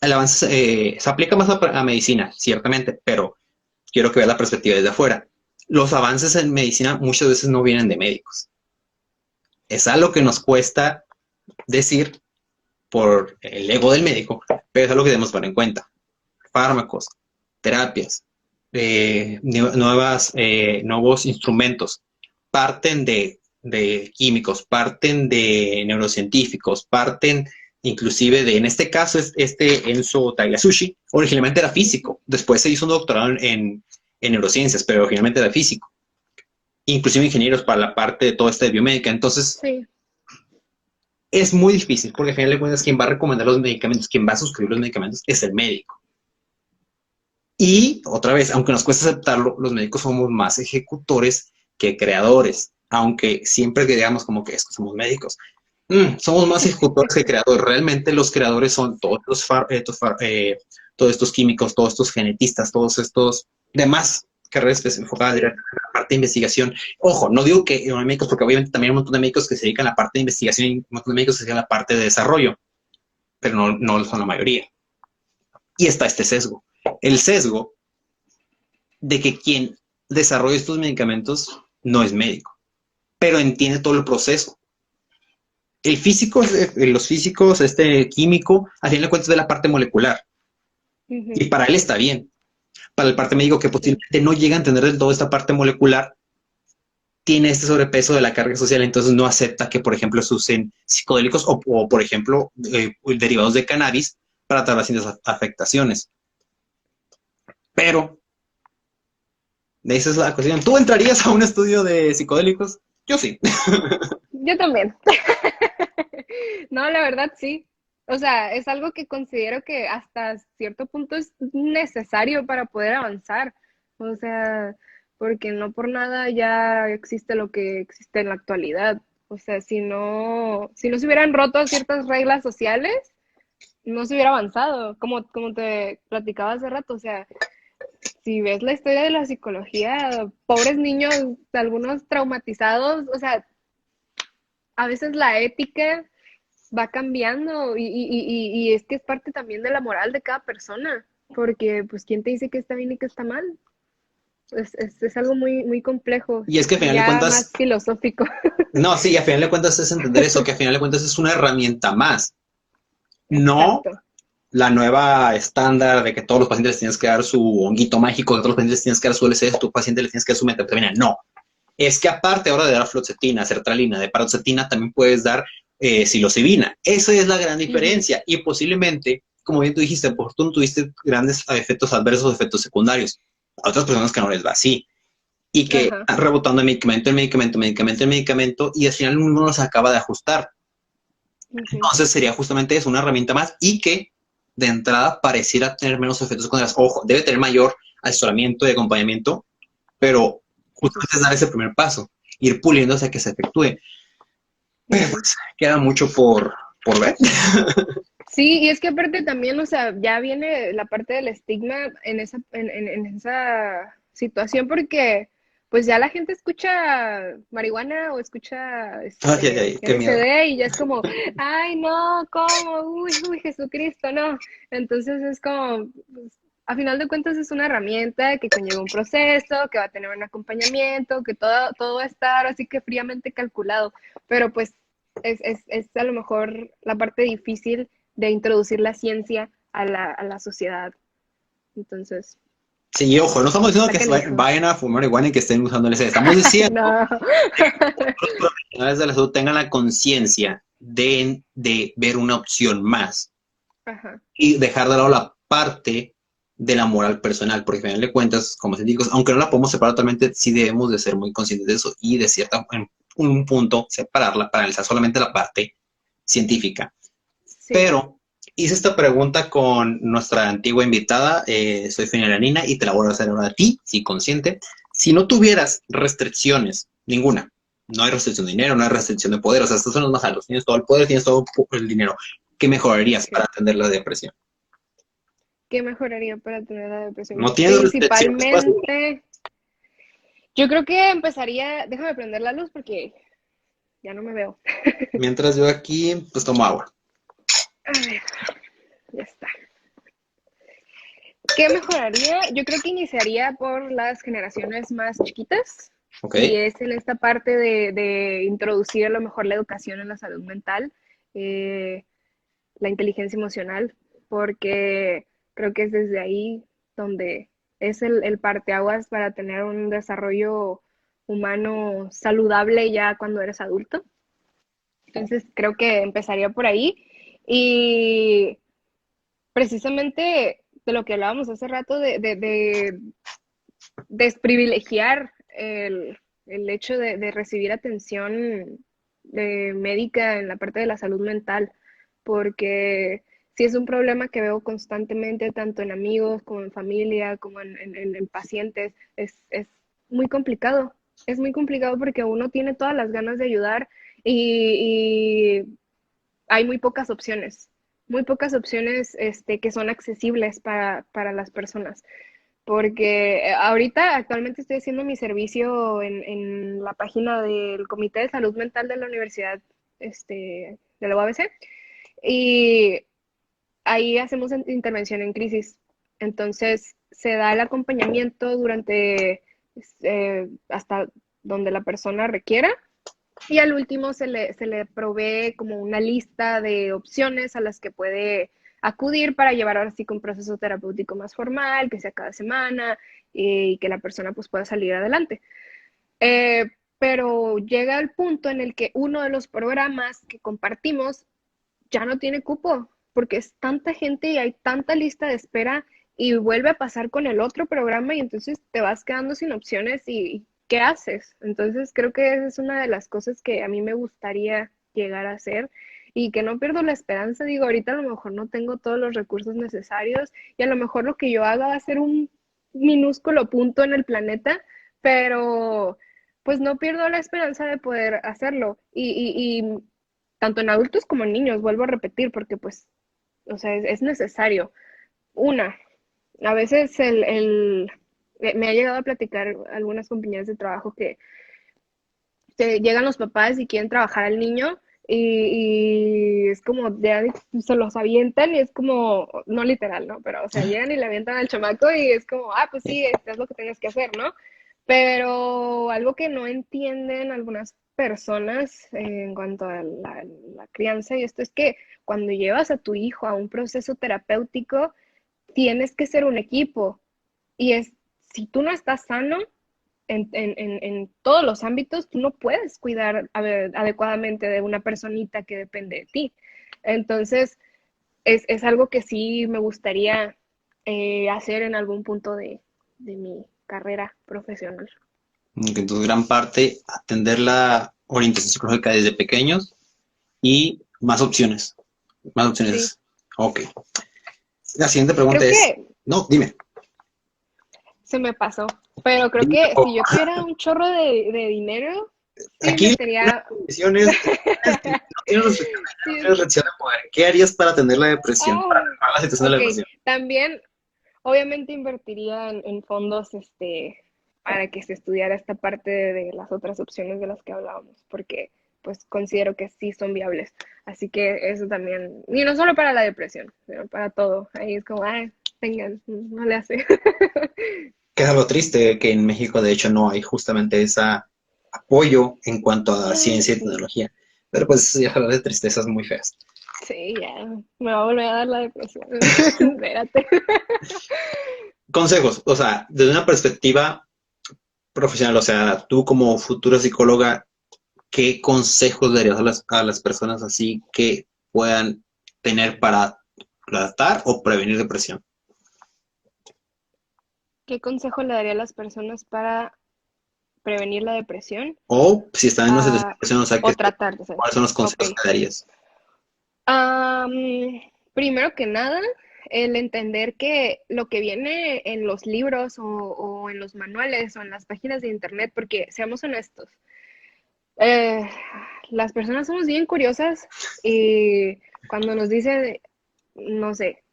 el avance se aplica más a medicina, ciertamente, pero quiero que veas la perspectiva desde afuera. Los avances en medicina muchas veces no vienen de médicos. Es algo que nos cuesta decir por el ego del médico, pero es algo que debemos poner en cuenta. Fármacos, terapias, nuevos instrumentos, parten de químicos, parten de neurocientíficos, parten inclusive en este caso, este Enzo Tagliasucci, originalmente era Ujú. físico, después se hizo un doctorado en neurociencias, pero originalmente era físico, inclusive ingenieros para la parte de todo este de biomédica. Entonces, Sí. es muy difícil, porque al final de cuentas, quien va a recomendar los medicamentos, quien va a suscribir los medicamentos, es el médico. Y otra vez, aunque nos cuesta aceptarlo, los médicos somos más ejecutores que creadores, aunque siempre que digamos como que es que somos médicos, somos más ejecutores que creadores. Realmente los creadores son todos estos químicos, todos estos genetistas, todos estos demás carreras enfocadas Sí. directamente a la parte de investigación. Ojo, no digo que no hay médicos, porque obviamente también hay un montón de médicos que se dedican a la parte de investigación y un montón de médicos que se dedican a la parte de desarrollo, pero no son la mayoría. Y está este sesgo. El sesgo de que quien desarrolla estos medicamentos no es médico, pero entiende todo el proceso. El físico, los físicos, este químico, al final de cuentas de la parte molecular. Y Ujú. para él está bien. Para el parte médico que Sí. posiblemente no llega a entender del todo esta parte molecular, tiene este sobrepeso de la carga social, entonces no acepta que, por ejemplo, se usen psicodélicos o por ejemplo, derivados de cannabis para tratar las afectaciones. Pero esa es la cuestión. ¿Tú entrarías a un estudio de psicodélicos? Yo sí. Yo también. No, la verdad sí. O sea, es algo que considero que hasta cierto punto es necesario para poder avanzar. O sea, porque no por nada ya existe lo que existe en la actualidad. O sea, si no se hubieran roto ciertas reglas sociales, no se hubiera avanzado. Como te platicaba hace rato, o sea, si ves la historia de la psicología, pobres niños, algunos traumatizados, o sea, a veces la ética va cambiando y es que es parte también de la moral de cada persona, porque pues quién te dice que está bien y que está mal. Es algo muy complejo, Y es que al final de ya más cuentas, filosófico. no, sí, al final de cuentas es entender eso, que al final de cuentas es una herramienta más, no Exacto. la nueva estándar de que todos los pacientes les tienes que dar su honguito mágico, que todos los pacientes les tienes que dar su LSD, tu paciente les tienes que dar su metanfetamina. No, es que aparte ahora de dar fluoxetina, sertralina, de paroxetina, también puedes dar psilocibina. Esa es la gran Ujú. diferencia y posiblemente, como bien tú dijiste, por tú no tuviste grandes efectos adversos, efectos secundarios. A otras personas que no les va así y que Ajá. están rebotando de medicamento en medicamento, medicamento en medicamento y al final uno no se acaba de ajustar. Ujú. Entonces sería justamente eso, una herramienta más y que de entrada pareciera tener menos efectos secundarios. Ojo, debe tener mayor asesoramiento y acompañamiento, pero justamente es dar ese primer paso, ir puliendo hasta que se efectúe. Pero pues, queda mucho por ver. Sí, y es que aparte también, o sea, ya viene la parte del estigma en esa situación porque pues ya la gente escucha marihuana o escucha Ay, ay, ay, qué miedo. LSD y ya es como, ay, no, ¿cómo? Uy, Jesucristo, no. Entonces es como, pues, a final de cuentas es una herramienta que conlleva un proceso, que va a tener un acompañamiento, que todo va a estar así que fríamente calculado, pero pues es a lo mejor la parte difícil de introducir la ciencia a la sociedad. Entonces, Sí, ojo, no estamos diciendo está que canijo. vayan a fumar marihuana y que estén usando LSD. Estamos diciendo No. que los profesionales de la salud tengan la conciencia de ver una opción más Ajá. y dejar de lado la parte de la moral personal, porque al final de cuentas, como científicos, aunque no la podemos separar totalmente, sí debemos de ser muy conscientes de eso y de cierta, en un punto, separarla para analizar solamente la parte científica. Sí. Pero hice esta pregunta con nuestra antigua invitada, soy Fenialanina, y te la voy a hacer ahora a ti, si consciente. Si no tuvieras restricciones, ninguna, no hay restricción de dinero, no hay restricción de poder, o sea, estos son los más altos, tienes todo el poder, tienes todo el dinero, ¿qué mejorarías para Okay. atender la depresión? ¿Qué mejoraría para tener la depresión? No tienes restricciones, pues, Principalmente, yo creo que empezaría, déjame prender la luz porque ya no me veo. mientras yo aquí, pues tomo agua. A ver, ya está. ¿Qué mejoraría? Yo creo que iniciaría por las generaciones más chiquitas ¿Ok? y es en esta parte de introducir a lo mejor la educación en la salud mental, eh, la inteligencia emocional, porque creo que es desde ahí donde es el parteaguas para tener un desarrollo humano saludable ya cuando eres adulto. Entonces creo que empezaría por ahí y precisamente de lo que hablábamos hace rato de desprivilegiar el hecho de recibir atención médica en la parte de la salud mental, porque sí es un problema que veo constantemente, tanto en amigos como en familia, como en pacientes, muy complicado, es muy complicado porque uno tiene todas las ganas de ayudar y hay muy pocas opciones que son accesibles para las personas porque ahorita actualmente estoy haciendo mi servicio en la página del Comité de Salud Mental de la Universidad de la UABC y ahí hacemos intervención en crisis. Entonces se da el acompañamiento durante hasta donde la persona requiera y al último se le provee como una lista de opciones a las que puede acudir para llevar ahora sí con un proceso terapéutico más formal, que sea cada semana y que la persona pues pueda salir adelante. Eh, pero llega el punto en el que uno de los programas que compartimos ya no tiene cupo, porque es tanta gente y hay tanta lista de espera y vuelve a pasar con el otro programa y entonces te vas quedando sin opciones y ¿qué haces? Entonces creo que esa es una de las cosas que a mí me gustaría llegar a hacer y que no pierdo la esperanza. Digo, ahorita a lo mejor no tengo todos los recursos necesarios y a lo mejor lo que yo haga va a ser un minúsculo punto en el planeta, pero pues no pierdo la esperanza de poder hacerlo. Y tanto en adultos como en niños, vuelvo a repetir, porque pues, o sea, es necesario. Una, a veces me ha llegado a platicar algunas compañeras de trabajo que llegan los papás y quieren trabajar al niño y es como, ya se los avientan y es como, no literal, ¿no? Pero, o sea, llegan y le avientan al chamaco y es como, ah, pues sí, esto es lo que tienes que hacer, ¿no? Pero algo que no entienden algunas personas en cuanto a la crianza y esto es que cuando llevas a tu hijo a un proceso terapéutico, tienes que ser un equipo. Y es, si tú no estás sano en todos los ámbitos, tú no puedes cuidar adecuadamente de una personita que depende de ti. Entonces, es algo que sí me gustaría hacer en algún punto de mi carrera profesional. Entonces, gran parte, atender la orientación psicológica desde pequeños y más opciones. Más Sí, opciones. Ok. La siguiente pregunta Creo es, que no, dime. se me pasó, pero creo Dime, que si yo tuviera un chorro de dinero, sí aquí una metería, condición es, si no tienes restricción de dinero, sí, tienes restricción de poder. ¿Qué harías para tener la depresión, para oh, mejorar la situación de la ok, depresión? también obviamente invertiría en fondos, para que se estudiara esta parte de las otras opciones de las que hablábamos, porque pues considero que sí son viables. Así que eso también, y no solo para la depresión, sino para todo. Ahí es como, ay, tengan, no le hace. Que es algo triste que en México, de hecho, no hay justamente ese apoyo en cuanto a Ay, ciencia y sí, tecnología. Pero pues sí, hablar de tristezas muy feas. sí, ya, me va a volver a dar la depresión. Espérate. Consejos, o sea, desde una perspectiva profesional, o sea, tú como futura psicóloga, ¿qué consejos darías a las personas así que puedan tener para tratar o prevenir depresión? ¿Qué consejo le daría a las personas para prevenir la depresión? O si están en una situación de Ah, depresión, o sea, o tratar de ser. ¿cuáles son los Ok. consejos que darías? Am, Primero que nada, el entender que lo que viene en los libros o en los manuales o en las páginas de internet, porque seamos honestos, eh, las personas somos bien curiosas y cuando nos dice, no sé,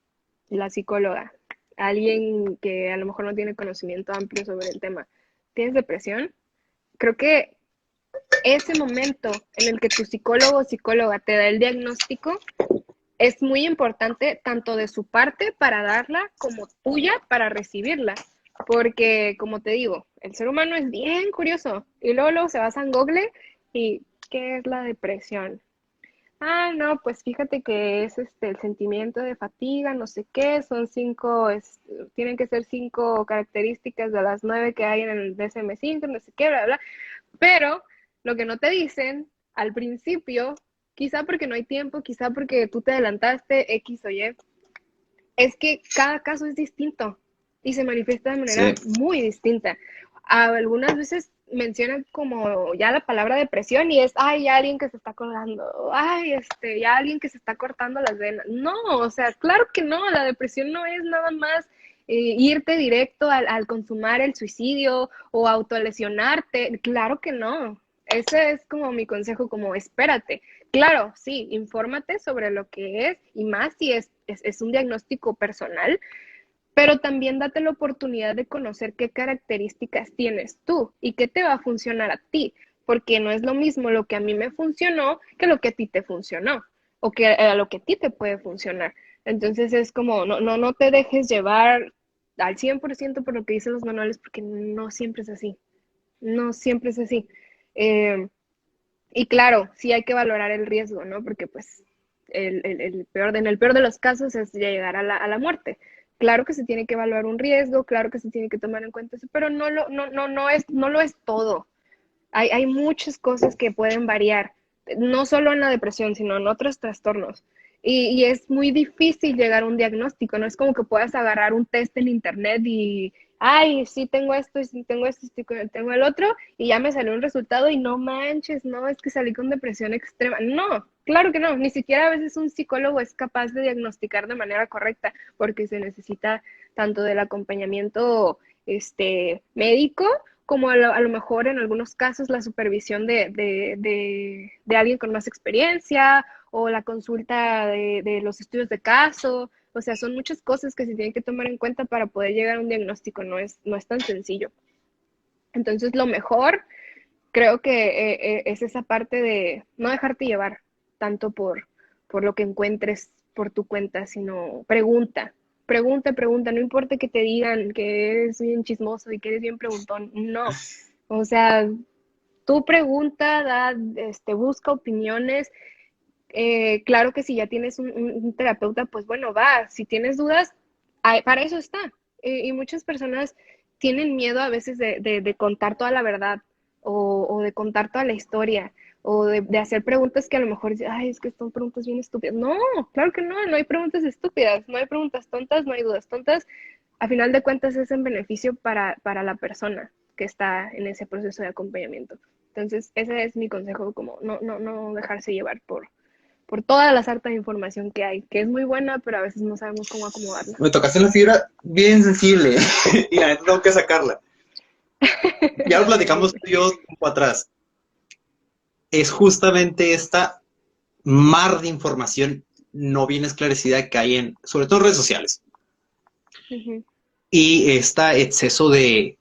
la psicóloga, alguien que a lo mejor no tiene conocimiento amplio sobre el tema, ¿tienes depresión? Creo que ese momento en el que tu psicólogo o psicóloga te da el diagnóstico es muy importante tanto de su parte para darla como tuya para recibirla. Porque, como te digo, el ser humano es bien curioso y luego se basa en Google y ¿qué es la depresión? Ah, no, pues fíjate que es el sentimiento de fatiga, no sé qué, son cinco, tienen que ser cinco características de las 9 que hay en el DSM-5, no sé qué, bla, bla. Pero lo que no te dicen al principio, quizá porque no hay tiempo, quizá porque tú te adelantaste, X o Y, es que cada caso es distinto y se manifiesta de manera Sí, muy distinta. Algunas veces mencionan como ya la palabra depresión y es, ay, ya alguien que se está colgando, ay, ya alguien que se está cortando las venas. No, o sea, claro que no, la depresión no es nada más irte directo al consumar el suicidio o autolesionarte, claro que no. Ese es como mi consejo, como espérate. Claro, sí, infórmate sobre lo que es y más si es un diagnóstico personal, pero también date la oportunidad de conocer qué características tienes tú y qué te va a funcionar a ti, porque no es lo mismo lo que a mí me funcionó que lo que a ti te funcionó o que a lo que a ti te puede funcionar. Entonces es como, no te dejes llevar al 100% por lo que dicen los manuales, porque no siempre es así, no siempre es así. Eh, y claro, sí hay que valorar el riesgo, ¿no? Porque pues en el peor de los casos es llegar a la muerte. Claro que se tiene que evaluar un riesgo, claro que se tiene que tomar en cuenta eso, pero no lo es todo. Hay muchas cosas que pueden variar, no solo en la depresión, sino en otros trastornos. Y es muy difícil llegar a un diagnóstico, no es como que puedas agarrar un test en internet y, ay, sí tengo esto, sí tengo esto, sí tengo el otro, y ya me salió un resultado y no manches, no, es que salí con depresión extrema. No, claro que no, ni siquiera a veces un psicólogo es capaz de diagnosticar de manera correcta, porque se necesita tanto del acompañamiento médico como a lo mejor en algunos casos la supervisión de alguien con más experiencia o la consulta de los estudios de caso. O sea, son muchas cosas que se tienen que tomar en cuenta para poder llegar a un diagnóstico, no es tan sencillo. Entonces, lo mejor creo que es esa parte de no dejarte llevar tanto por lo que encuentres por tu cuenta, sino pregunta, no importa que te digan que eres bien chismoso y que eres bien preguntón, no, o sea, tú pregunta, busca opiniones, claro que si ya tienes un terapeuta, pues bueno, va, si tienes dudas, para eso está. Y muchas personas tienen miedo a veces de contar toda la verdad o de contar toda la historia o de hacer preguntas que a lo mejor dicen, ay, es que son preguntas bien estúpidas. No, claro que no hay preguntas estúpidas, no hay preguntas tontas, no hay dudas tontas. A final de cuentas es en beneficio para la persona que está en ese proceso de acompañamiento. Entonces, ese es mi consejo, como no dejarse llevar por toda la sarta de información que hay, que es muy buena, pero a veces no sabemos cómo acomodarla. Me tocaste una fibra bien sensible y la neta tengo que sacarla. Ya lo platicamos tú y yo tiempo atrás. Es justamente esta mar de información no bien esclarecida que hay en, sobre todo en redes sociales. Ujú. Y este exceso de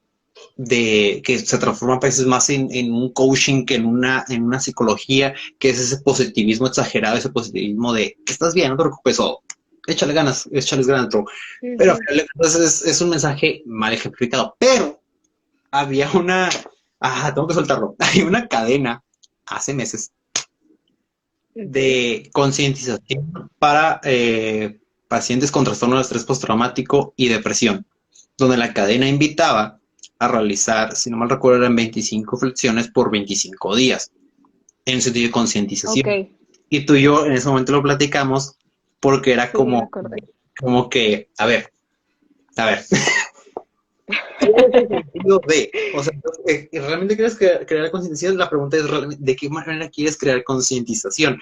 que se transforma a veces más en un coaching que en una psicología, que es ese positivismo exagerado, ese positivismo de que estás bien, no te preocupes, o échale ganas, échales ganas, bro. Pero Ujú. es un mensaje mal ejemplificado. Pero había una, tengo que soltarlo, hay una cadena hace meses Ok. de concientización para pacientes con trastorno de estrés postraumático y depresión, donde la cadena invitaba a realizar, si no mal recuerdo, eran 25 flexiones por 25 días, en un sentido de Ok, concientización. Y tú y yo en ese momento lo platicamos porque era sí, me acordé. como que, a ver, ¿cuál es el sentido de? O sea, ¿realmente quieres crear concientización? La pregunta es, ¿de qué manera quieres crear concientización?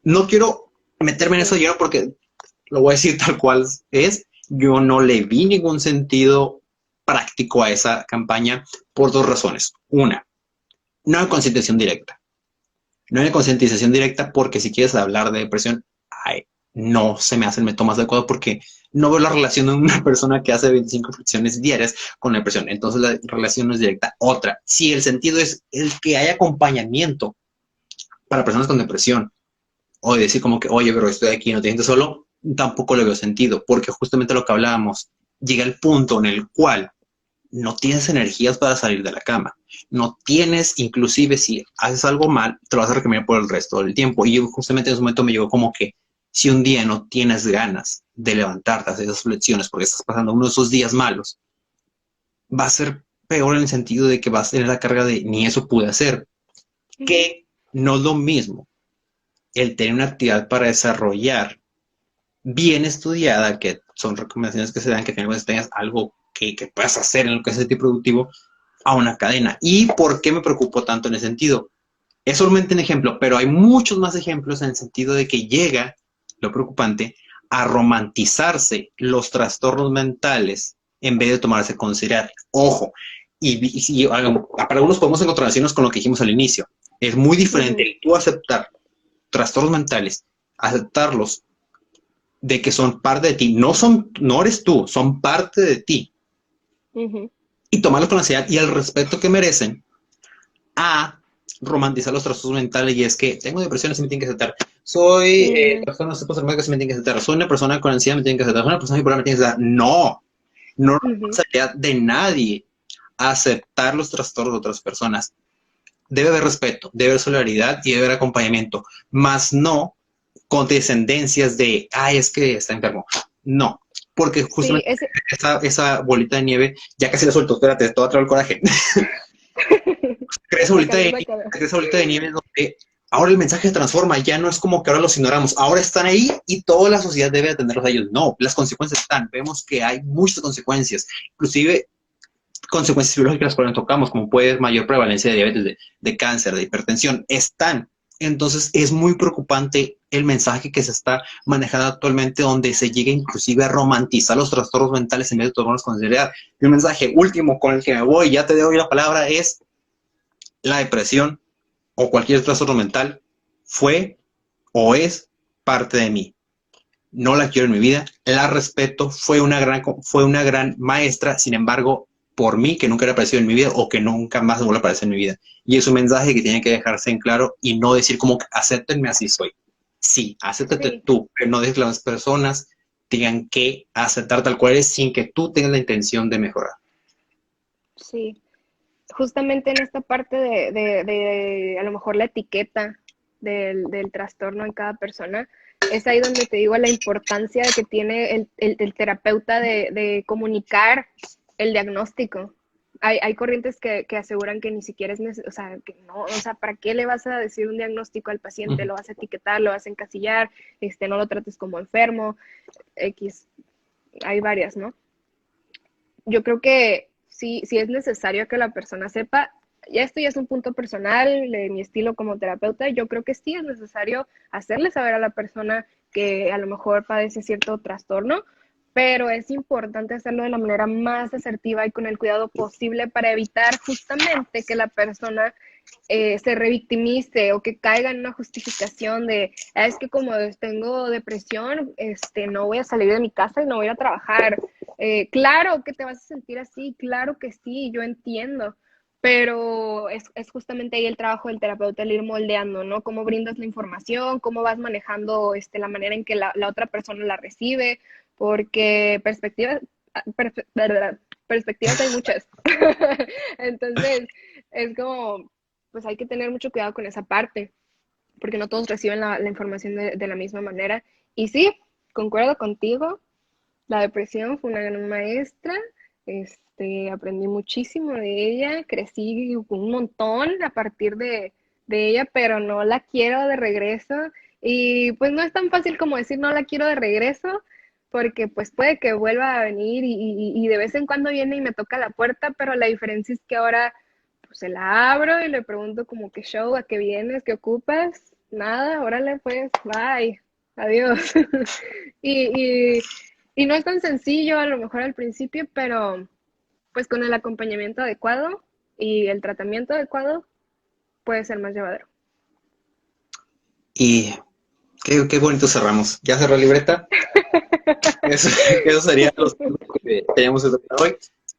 No quiero meterme en eso Sí. yo porque lo voy a decir tal cual es. Yo no le vi ningún sentido práctico a esa campaña por dos razones. Una, no hay concientización directa. No hay concientización directa porque si quieres hablar de depresión, ay, no se me hace el método más adecuado porque no veo la relación de una persona que hace 25 flexiones diarias con la depresión. Entonces la relación no es directa. Otra, si el sentido es el que haya acompañamiento para personas con depresión, o decir como que, oye, pero estoy aquí, no te sientes solo, tampoco le veo sentido, porque justamente lo que hablábamos, llega el punto en el cual no tienes energías para salir de la cama, no tienes, inclusive si haces algo mal, te lo vas a recriminar por el resto del tiempo. Y yo justamente en ese momento me llegó como que, si un día no tienes ganas de levantarte a hacer esas flexiones porque estás pasando uno de esos días malos, va a ser peor en el sentido de que vas a tener la carga de ni eso pude hacer, Ujú. que no es lo mismo el tener una actividad para desarrollar bien estudiada, que son recomendaciones que se dan, que finalmente tengas algo que puedas hacer en lo que es el tipo productivo, a una cadena. ¿Y por qué me preocupo tanto en ese sentido? Es solamente un ejemplo, pero hay muchos más ejemplos en el sentido de que llega, lo preocupante, a romantizarse los trastornos mentales en vez de tomarse a considerar. Ojo, para algunos podemos encontrarnos con lo que dijimos al inicio. Es muy diferente Ujú. el tú aceptar trastornos mentales, aceptarlos de que son parte de ti, no eres tú, son parte de ti, Ujú. y tomarlos con la ansiedad y el respeto que merecen a romantizar los trastornos mentales. Y es que tengo depresión, así me tienen que aceptar, soy Ujú. persona postraumática, así me tienen que aceptar, soy una persona con ansiedad, me tienen que aceptar, soy una persona bipolar, me tienen que aceptar. No, no es Ujú. responsabilidad de nadie aceptar los trastornos de otras personas. Debe haber respeto, debe haber solidaridad y debe haber acompañamiento, más no condescendencias de, ay, es que está enfermo. No, porque Sí, justamente esa bolita de nieve, ya casi la suelto, espérate, todo atrás el coraje. Crea esa bolita sácalo, de, sácalo. crea esa bolita de nieve donde ahora el mensaje se transforma, ya no es como que ahora los ignoramos, ahora están ahí y toda la sociedad debe atenderlos a ellos. No, las consecuencias están, vemos que hay muchas consecuencias, inclusive consecuencias biológicas cuando tocamos, como puede ser mayor prevalencia de diabetes, de cáncer, de hipertensión, están. Entonces es muy preocupante el mensaje que se está manejando actualmente, donde se llega inclusive a romantizar los trastornos mentales en vez de tomarlos con seriedad. Y un mensaje último con el que me voy, ya te doy la palabra, es la depresión o cualquier trastorno mental fue o es parte de mí. No la quiero en mi vida, la respeto, fue una gran maestra, sin embargo, por mí, que nunca le apareció en mi vida o que nunca más vuelve a aparecer en mi vida. Y es un mensaje que tiene que dejarse en claro y no decir como que acéptenme así soy. Sí, acéptate Sí, tú, pero no dejes que las personas tengan que aceptar tal cual eres sin que tú tengas la intención de mejorar. sí. Justamente en esta parte de a lo mejor la etiqueta del trastorno en cada persona, es ahí donde te digo la importancia que tiene el terapeuta de comunicar el diagnóstico. Hay corrientes que aseguran que ni siquiera es necesario, o sea, que no, o sea, ¿para qué le vas a decir un diagnóstico al Uh paciente? -huh. Lo vas a etiquetar, lo vas a encasillar, no lo trates como enfermo, X, hay varias, ¿no? Yo creo que sí, sí es necesario que la persona sepa. ya esto ya es un punto personal de mi estilo como terapeuta. Yo creo que sí es necesario hacerle saber a la persona que a lo mejor padece cierto trastorno, pero es importante hacerlo de la manera más asertiva y con el cuidado posible para evitar justamente que la persona se revictimice o que caiga en una justificación de, es que como tengo depresión, no voy a salir de mi casa y no voy a trabajar. Claro que te vas a sentir así, claro que sí, yo entiendo, pero es justamente ahí el trabajo del terapeuta, el ir moldeando, ¿no? Cómo brindas la información, cómo vas manejando la manera en que la otra persona la recibe, porque perspectivas hay muchas. Entonces, es como, pues hay que tener mucho cuidado con esa parte, porque no todos reciben la información de la misma manera. Y sí, concuerdo contigo, la depresión fue una gran maestra, aprendí muchísimo de ella, crecí un montón a partir de ella, pero no la quiero de regreso. Y pues no es tan fácil como decir no la quiero de regreso, porque pues puede que vuelva a venir y de vez en cuando viene y me toca la puerta, pero la diferencia es que ahora pues se la abro y le pregunto como qué show, a qué vienes, qué ocupas, nada, órale pues, bye, adiós. y, y, y no es tan sencillo a lo mejor al principio, pero pues con el acompañamiento adecuado y el tratamiento adecuado puede ser más llevadero. Y qué bonito cerramos. ¿Ya cerró la libreta? Eso sería los puntos que teníamos hoy.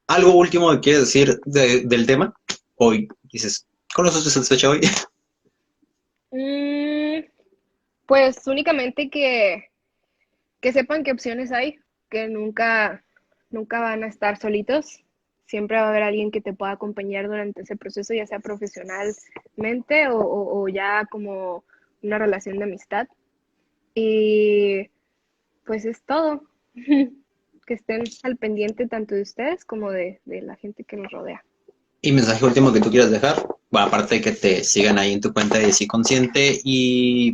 ¿Algo último que quieres decir del tema? Hoy dices, ¿con eso estoy satisfecha hoy? Pues únicamente que sepan qué opciones hay, que nunca van a estar solitos. Siempre va a haber alguien que te pueda acompañar durante ese proceso, ya sea profesionalmente o ya como una relación de amistad. Y pues es todo. Que estén al pendiente tanto de ustedes como de la gente que nos rodea. Y mensaje último que tú quieras dejar. Bueno, aparte de que te sigan ahí en tu cuenta de Sí Consciente y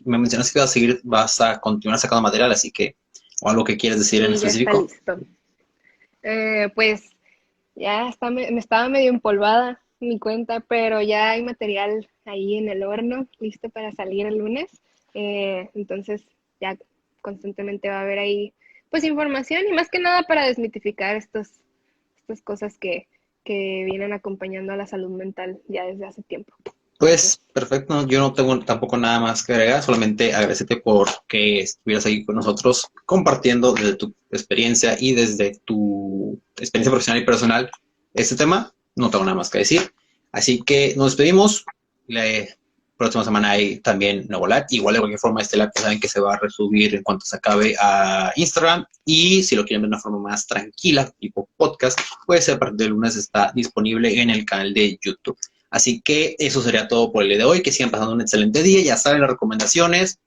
me mencionaste que vas a continuar sacando material, así que, o algo que quieres decir en Sí, ya está específico. listo. Pues ya me estaba medio empolvada mi cuenta, pero ya hay material ahí en el horno, listo para salir el lunes. Entonces ya constantemente va a haber ahí pues información y más que nada para desmitificar estas cosas que vienen acompañando a la salud mental ya desde hace tiempo. Pues perfecto, yo no tengo tampoco nada más que agregar, solamente agradecerte por que estuvieras ahí con nosotros compartiendo desde tu experiencia y desde tu experiencia profesional y personal este tema. No tengo nada más que decir. Así que nos despedimos. La próxima semana hay también nuevo live. Igual de cualquier forma este live saben que se va a resubir en cuanto se acabe a Instagram. Y si lo quieren ver de una forma más tranquila, tipo podcast, pues a partir del lunes está disponible en el canal de YouTube. Así que eso sería todo por el día de hoy. Que sigan pasando un excelente día. Ya saben las recomendaciones.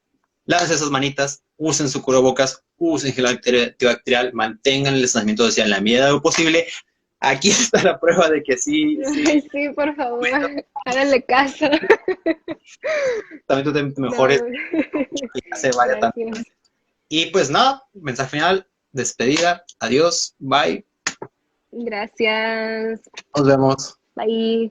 Lávense esas manitas, usen su cubrebocas, usen gel antibacterial, mantengan el distanciamiento social en la medida de lo posible. Aquí está la prueba de que sí. Ay, sí, por favor, háganle caso. También tú te mejores No, y ya se vaya también. gracias. Y pues nada, mensaje final, despedida, adiós, bye, Gracias. nos vemos. Bye.